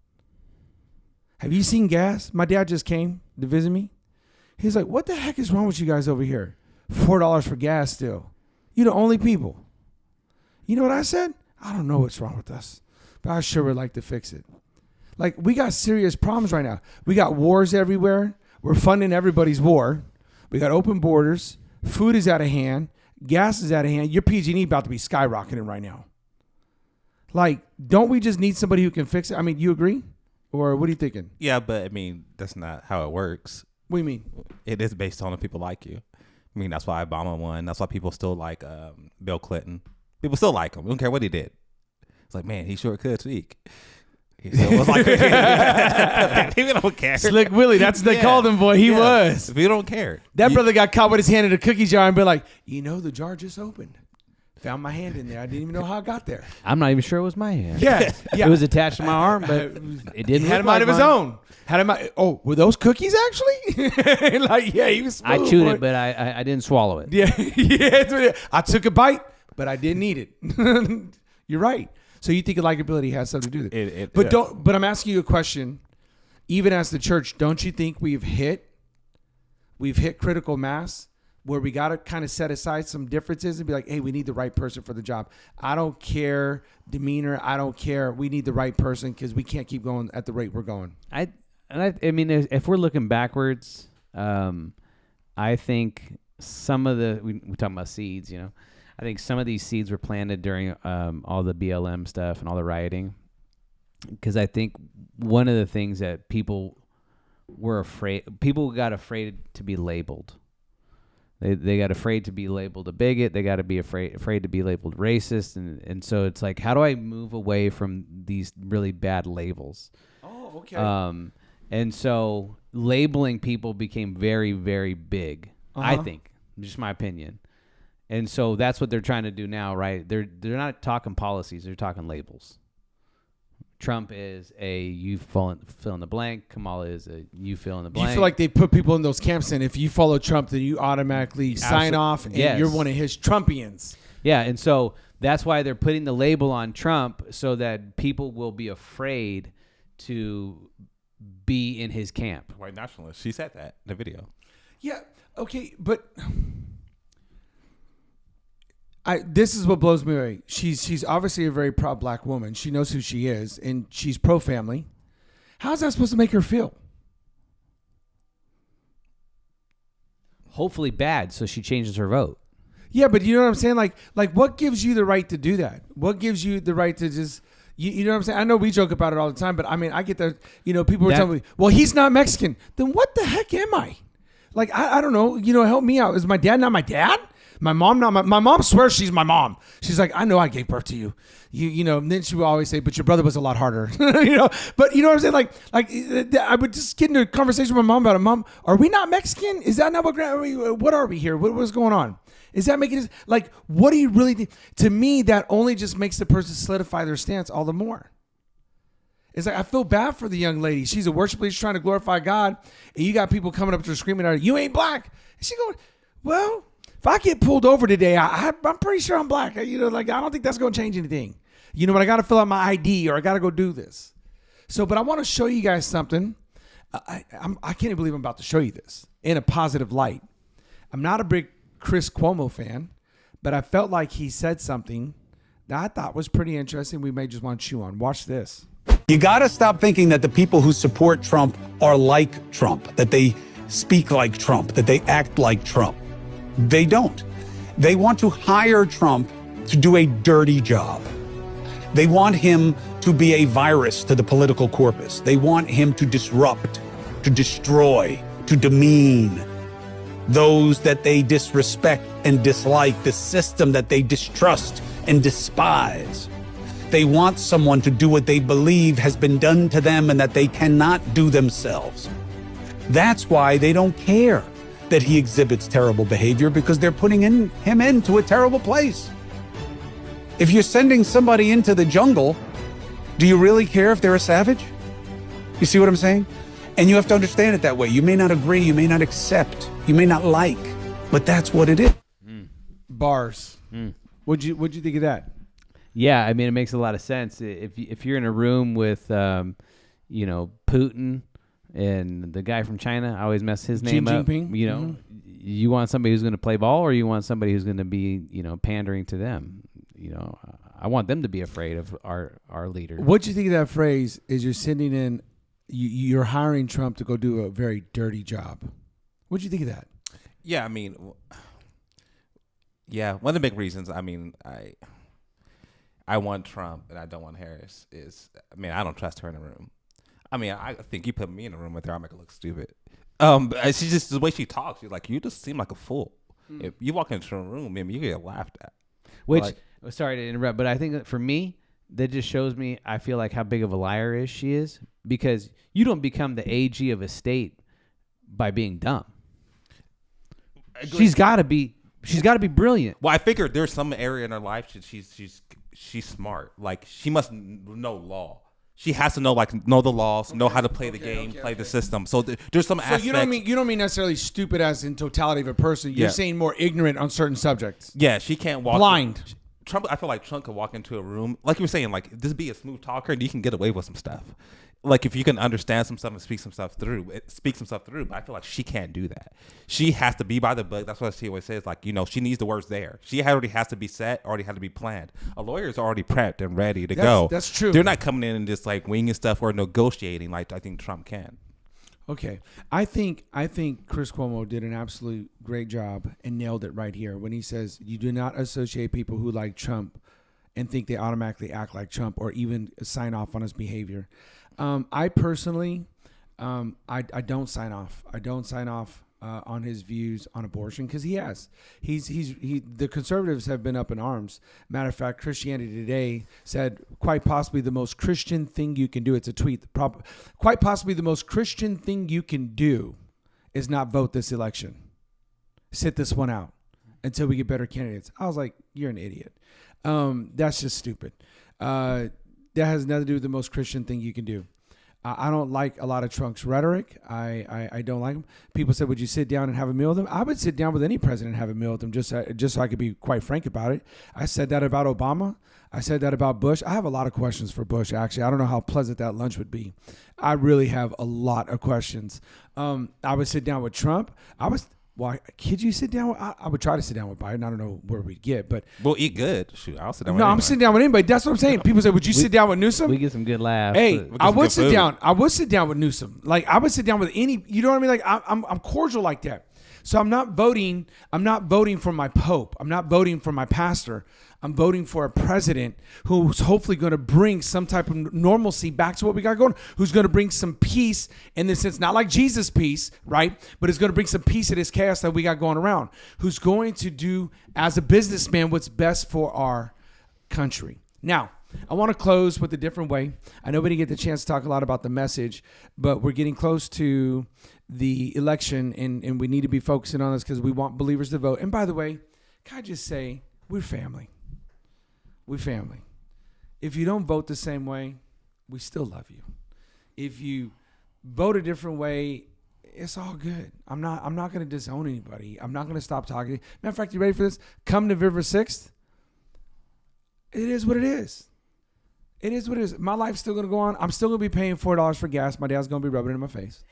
Speaker 1: have you seen gas? My dad just came to visit me. He's like, what the heck is wrong with you guys over here? $4 for gas still. You're the only people. You know what I said? I don't know what's wrong with us, but I sure would like to fix it. Like, we got serious problems right now. We got wars everywhere. We're funding everybody's war. We got open borders. Food is out of hand. Gas is out of hand. Your PG&E about to be skyrocketing right now. Like, don't we just need somebody who can fix it? I mean, you agree? Or what are you thinking?
Speaker 2: Yeah, but I mean, that's not how it works.
Speaker 1: What do you mean?
Speaker 2: It is based on if people like you. I mean, that's why Obama won. That's why people still like Bill Clinton. People still like him. We don't care what he did. It's like, man, he sure could speak. He still was like, people don't care.
Speaker 1: Slick Willie, that's what they called him, boy. He was.
Speaker 2: We don't care.
Speaker 1: That brother got caught with his hand in a cookie jar and be like, the jar just opened. Found my hand in there. I didn't even know how I got there.
Speaker 3: I'm not even sure it was my hand.
Speaker 1: Yeah.
Speaker 3: It was attached to my arm, but it didn't.
Speaker 1: He had him out of his own. Were those cookies actually? Like, yeah, he was smooth,
Speaker 3: I chewed
Speaker 1: boy.
Speaker 3: it, but I didn't swallow it.
Speaker 1: Yeah. I took a bite, but I didn't eat it. You're right. So you think likability has something to do with it? But I'm asking you a question. Even as the church, don't you think we've hit critical mass where we got to kind of set aside some differences and be like, hey, we need the right person for the job. I don't care demeanor. I don't care. We need the right person because we can't keep going at the rate we're going.
Speaker 3: I mean, if we're looking backwards, I think some of we're talking about seeds, I think some of these seeds were planted during all the BLM stuff and all the rioting. because I think one of the things that people got afraid to be labeled. They got afraid to be labeled a bigot. They got to be afraid to be labeled racist. And so it's like, how do I move away from these really bad labels?
Speaker 1: Oh, okay.
Speaker 3: And so labeling people became very, very big, I think, just my opinion. And so that's what they're trying to do now, right? They're not talking policies. They're talking labels. Trump is a you fill in the blank. Kamala is a you fill in the blank.
Speaker 1: You feel like they put people in those camps, and if you follow Trump, then you automatically sign off, and you're one of his Trumpians.
Speaker 3: Yeah, and so that's why they're putting the label on Trump so that people will be afraid to be in his camp.
Speaker 2: White nationalist. She said that in the video.
Speaker 1: Yeah. Okay, but this is what blows me away. She's obviously a very proud black woman. She knows who she is, and she's pro-family. How's that supposed to make her feel?
Speaker 3: Hopefully bad, so she changes her vote.
Speaker 1: Yeah, but you know what I'm saying? Like what gives you the right to do that? What gives you the right to just, you know what I'm saying? I know we joke about it all the time, but I mean, I get that, people were telling me, well, he's not Mexican. Then what the heck am I? Like, I don't know, help me out. Is my dad not my dad? My mom not my mom swears she's my mom. She's like, I know I gave birth to you. And then she would always say, but your brother was a lot harder. But you know what I'm saying? Like I would just get into a conversation with my mom about it. Mom, are we not Mexican? Is that not what are we here? What's going on? Is that making it like, what do you really think? To me, that only just makes the person solidify their stance all the more. It's like, I feel bad for the young lady. She's a worship leader. She's trying to glorify God. And you got people coming up to her screaming at her, you ain't black. And she going, well, if I get pulled over today, I'm pretty sure I'm black. I don't think that's going to change anything. But I got to fill out my ID or I got to go do this. So, but I want to show you guys something. I can't even believe I'm about to show you this in a positive light. I'm not a big Chris Cuomo fan, but I felt like he said something that I thought was pretty interesting. We may just want to chew on. Watch this.
Speaker 13: You got to stop thinking that the people who support Trump are like Trump, that they speak like Trump, that they act like Trump. They don't. They want to hire Trump to do a dirty job. They want him to be a virus to the political corpus. They want him to disrupt, to destroy, to demean those that they disrespect and dislike, the system that they distrust and despise. They want someone to do what they believe has been done to them and that they cannot do themselves. That's why they don't care that he exhibits terrible behavior, because they're putting him into a terrible place. If you're sending somebody into the jungle, do you really care if they're a savage? You see what I'm saying? And you have to understand it that way. You may not agree, you may not accept, you may not like, but that's what it is.
Speaker 1: Bars. What'd you think of that?
Speaker 3: Yeah, I mean, it makes a lot of sense. If you're in a room with, Putin and the guy from China, I always mess his name up.
Speaker 1: Jinping.
Speaker 3: You want somebody who's going to play ball, or you want somebody who's going to be, pandering to them. I want them to be afraid of our leader.
Speaker 1: What do you think of that phrase? Is you're sending in, you're hiring Trump to go do a very dirty job. What do you think of that?
Speaker 2: Yeah, I mean, one of the big reasons. I mean, I want Trump and I don't want Harris is, I don't trust her in a room. I think you put me in a room with her, I'll make her look stupid. She's just, the way she talks, she's like, you just seem like a fool. If you walk into a room, you get laughed at.
Speaker 3: Sorry to interrupt, but I think that for me, that just shows me, I feel like how big of a liar she is, because you don't become the AG of a state by being dumb. She's got to be brilliant.
Speaker 2: Well, I figured there's some area in her life she's smart. Like, she must know law. She has to know the laws, know how to play the game, play the system. So there's some aspects.
Speaker 1: So you don't mean necessarily stupid as in totality of a person. You're saying more ignorant on certain subjects.
Speaker 2: Yeah, she can't walk
Speaker 1: blind.
Speaker 2: Trump, I feel like Trump could walk into a room, like you were saying, like, just be a smooth talker and you can get away with some stuff. Like, if you can understand some stuff and speak some stuff through. But I feel like she can't do that. She has to be by the book. That's what she always says. Like, she needs the words there. She already has to be set, already had to be planned. A lawyer's already prepped and ready to go.
Speaker 1: That's true.
Speaker 2: They're not coming in and just like winging stuff or negotiating like I think Trump can.
Speaker 1: Okay. I think Chris Cuomo did an absolute great job and nailed it right here when he says you do not associate people who like Trump and think they automatically act like Trump or even sign off on his behavior. I personally, I don't sign off. I don't sign off on his views on abortion because the conservatives have been up in arms. Matter of fact, Christianity Today said quite possibly the most Christian thing you can do. It's a tweet. Quite possibly the most Christian thing you can do is not vote this election. Sit this one out until we get better candidates. I was like, you're an idiot. That's just stupid. That has nothing to do with the most Christian thing you can do. I don't like a lot of Trump's rhetoric. I don't like him. People said, would you sit down and have a meal with him? I would sit down with any president and have a meal with him just so I could be quite frank about it. I said that about Obama. I said that about Bush. I have a lot of questions for Bush, actually. I don't know how pleasant that lunch would be. I really have a lot of questions. I would sit down with Trump. Could you sit down? I would try to sit down with Biden. I don't know where we'd get, but
Speaker 2: we'll eat good. Shoot, I'll sit down.
Speaker 1: No, I'm sitting down with anybody. That's what I'm saying. People say, "Would you sit down with Newsom?"
Speaker 3: We get some good laughs.
Speaker 1: Hey, I would sit down. I would sit down with Newsom. Like I would sit down with any. You know what I mean? Like I'm cordial like that. So I'm not voting. I'm not voting for my pope. I'm not voting for my pastor. I'm voting for a president who's hopefully going to bring some type of normalcy back to what we got going, who's going to bring some peace in the sense, not like Jesus peace, right? But it's going to bring some peace to this chaos that we got going around, who's going to do as a businessman what's best for our country. Now, I want to close with a different way. I know we didn't get the chance to talk a lot about the message, but we're getting close to the election, and we need to be focusing on this because we want believers to vote. And by the way, can I just say, we're family. We're family. If you don't vote the same way, we still love you. If you vote a different way, it's all good. I'm not going to disown anybody. I'm not going to stop talking. Matter of fact, you ready for this? Come November 6th, it is what it is. It is what it is. My life's still going to go on. I'm still going to be paying $4 for gas. My dad's going to be rubbing it in my face.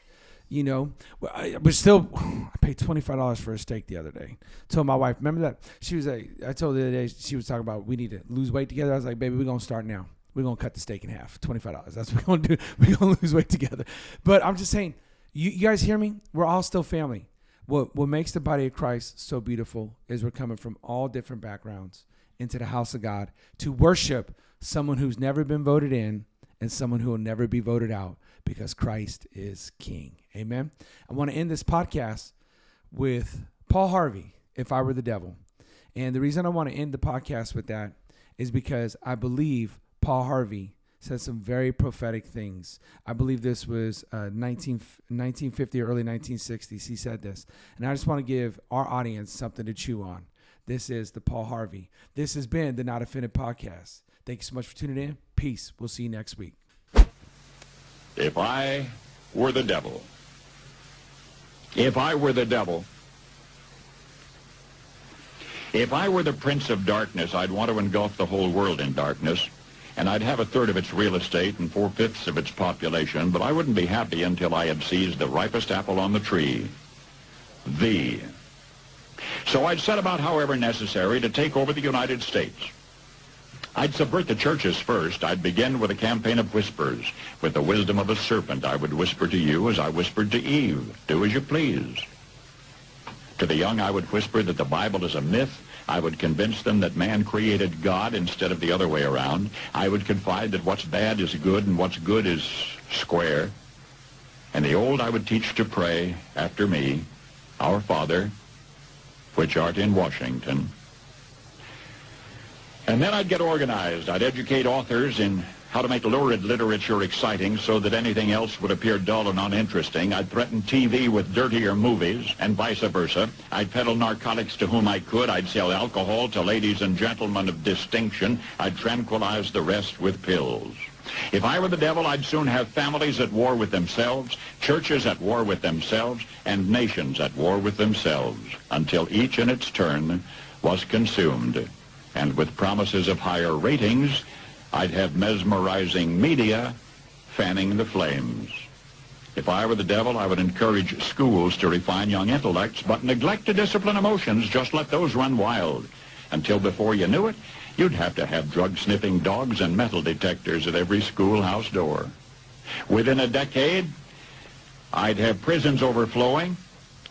Speaker 1: You know, but still, I paid $25 for a steak the other day. Told my wife, remember that? She was like, I told her the other day, she was talking about we need to lose weight together. I was like, baby, we're going to start now. We're going to cut the steak in half, $25. That's what we're going to do. We're going to lose weight together. But I'm just saying, you guys hear me? We're all still family. What makes the body of Christ so beautiful is we're coming from all different backgrounds into the house of God to worship someone who's never been voted in and someone who will never be voted out because Christ is King. Amen. I want to end this podcast with Paul Harvey, If I Were the Devil. And the reason I want to end the podcast with that is because I believe Paul Harvey said some very prophetic things. I believe this was 1950 or early 1960s. He said this. And I just want to give our audience something to chew on. This is the Paul Harvey. This has been the Not Offended Podcast. Thank you so much for tuning in. Peace. We'll see you next week.
Speaker 14: If I were the devil, if I were the devil, if I were the prince of darkness, I'd want to engulf the whole world in darkness, and I'd have a third of its real estate and 4/5 of its population, but I wouldn't be happy until I had seized the ripest apple on the tree, thee. So I'd set about, however necessary, to take over the United States. I'd subvert the churches first. I'd begin with a campaign of whispers. With the wisdom of a serpent, I would whisper to you as I whispered to Eve, do as you please. To the young, I would whisper that the Bible is a myth. I would convince them that man created God instead of the other way around. I would confide that what's bad is good and what's good is square. And the old I would teach to pray after me, Our Father, which art in Washington. And then I'd get organized. I'd educate authors in how to make lurid literature exciting so that anything else would appear dull and uninteresting. I'd threaten TV with dirtier movies and vice versa. I'd peddle narcotics to whom I could. I'd sell alcohol to ladies and gentlemen of distinction. I'd tranquilize the rest with pills. If I were the devil, I'd soon have families at war with themselves, churches at war with themselves, and nations at war with themselves, until each in its turn was consumed. And with promises of higher ratings, I'd have mesmerizing media fanning the flames. If I were the devil, I would encourage schools to refine young intellects, but neglect to discipline emotions. Just let those run wild. Until before you knew it, you'd have to have drug-sniffing dogs and metal detectors at every schoolhouse door. Within a decade, I'd have prisons overflowing.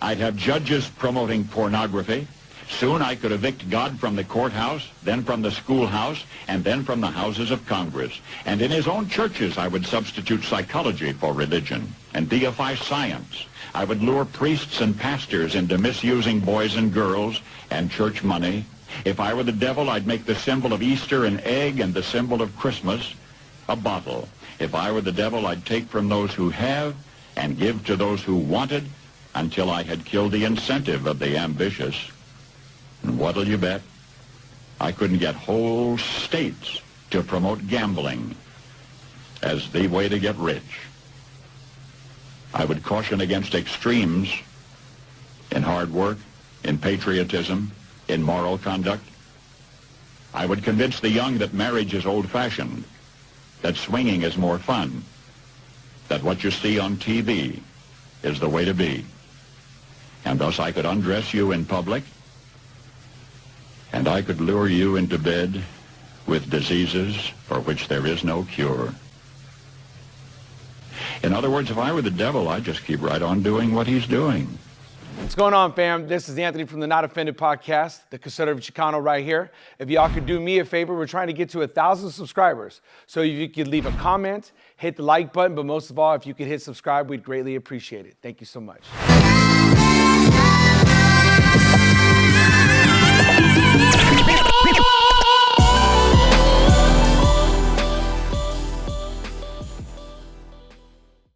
Speaker 14: I'd have judges promoting pornography. Soon I could evict God from the courthouse, then from the schoolhouse, and then from the houses of Congress. And in his own churches, I would substitute psychology for religion and deify science. I would lure priests and pastors into misusing boys and girls and church money. If I were the devil, I'd make the symbol of Easter an egg and the symbol of Christmas a bottle. If I were the devil, I'd take from those who have and give to those who wanted until I had killed the incentive of the ambitious. And what'll you bet? I couldn't get whole states to promote gambling as the way to get rich. I would caution against extremes in hard work, in patriotism, in moral conduct. I would convince the young that marriage is old-fashioned, that swinging is more fun, that what you see on TV is the way to be. And thus I could undress you in public, and I could lure you into bed with diseases for which there is no cure. In other words, if I were the devil, I'd just keep right on doing what he's doing.
Speaker 1: What's going on, fam? This is Anthony from the Not Offended podcast, the conservative Chicano right here. If y'all could do me a favor, we're trying to get to 1,000 subscribers. So if you could leave a comment, hit the like button, but most of all, if you could hit subscribe, we'd greatly appreciate it. Thank you so much.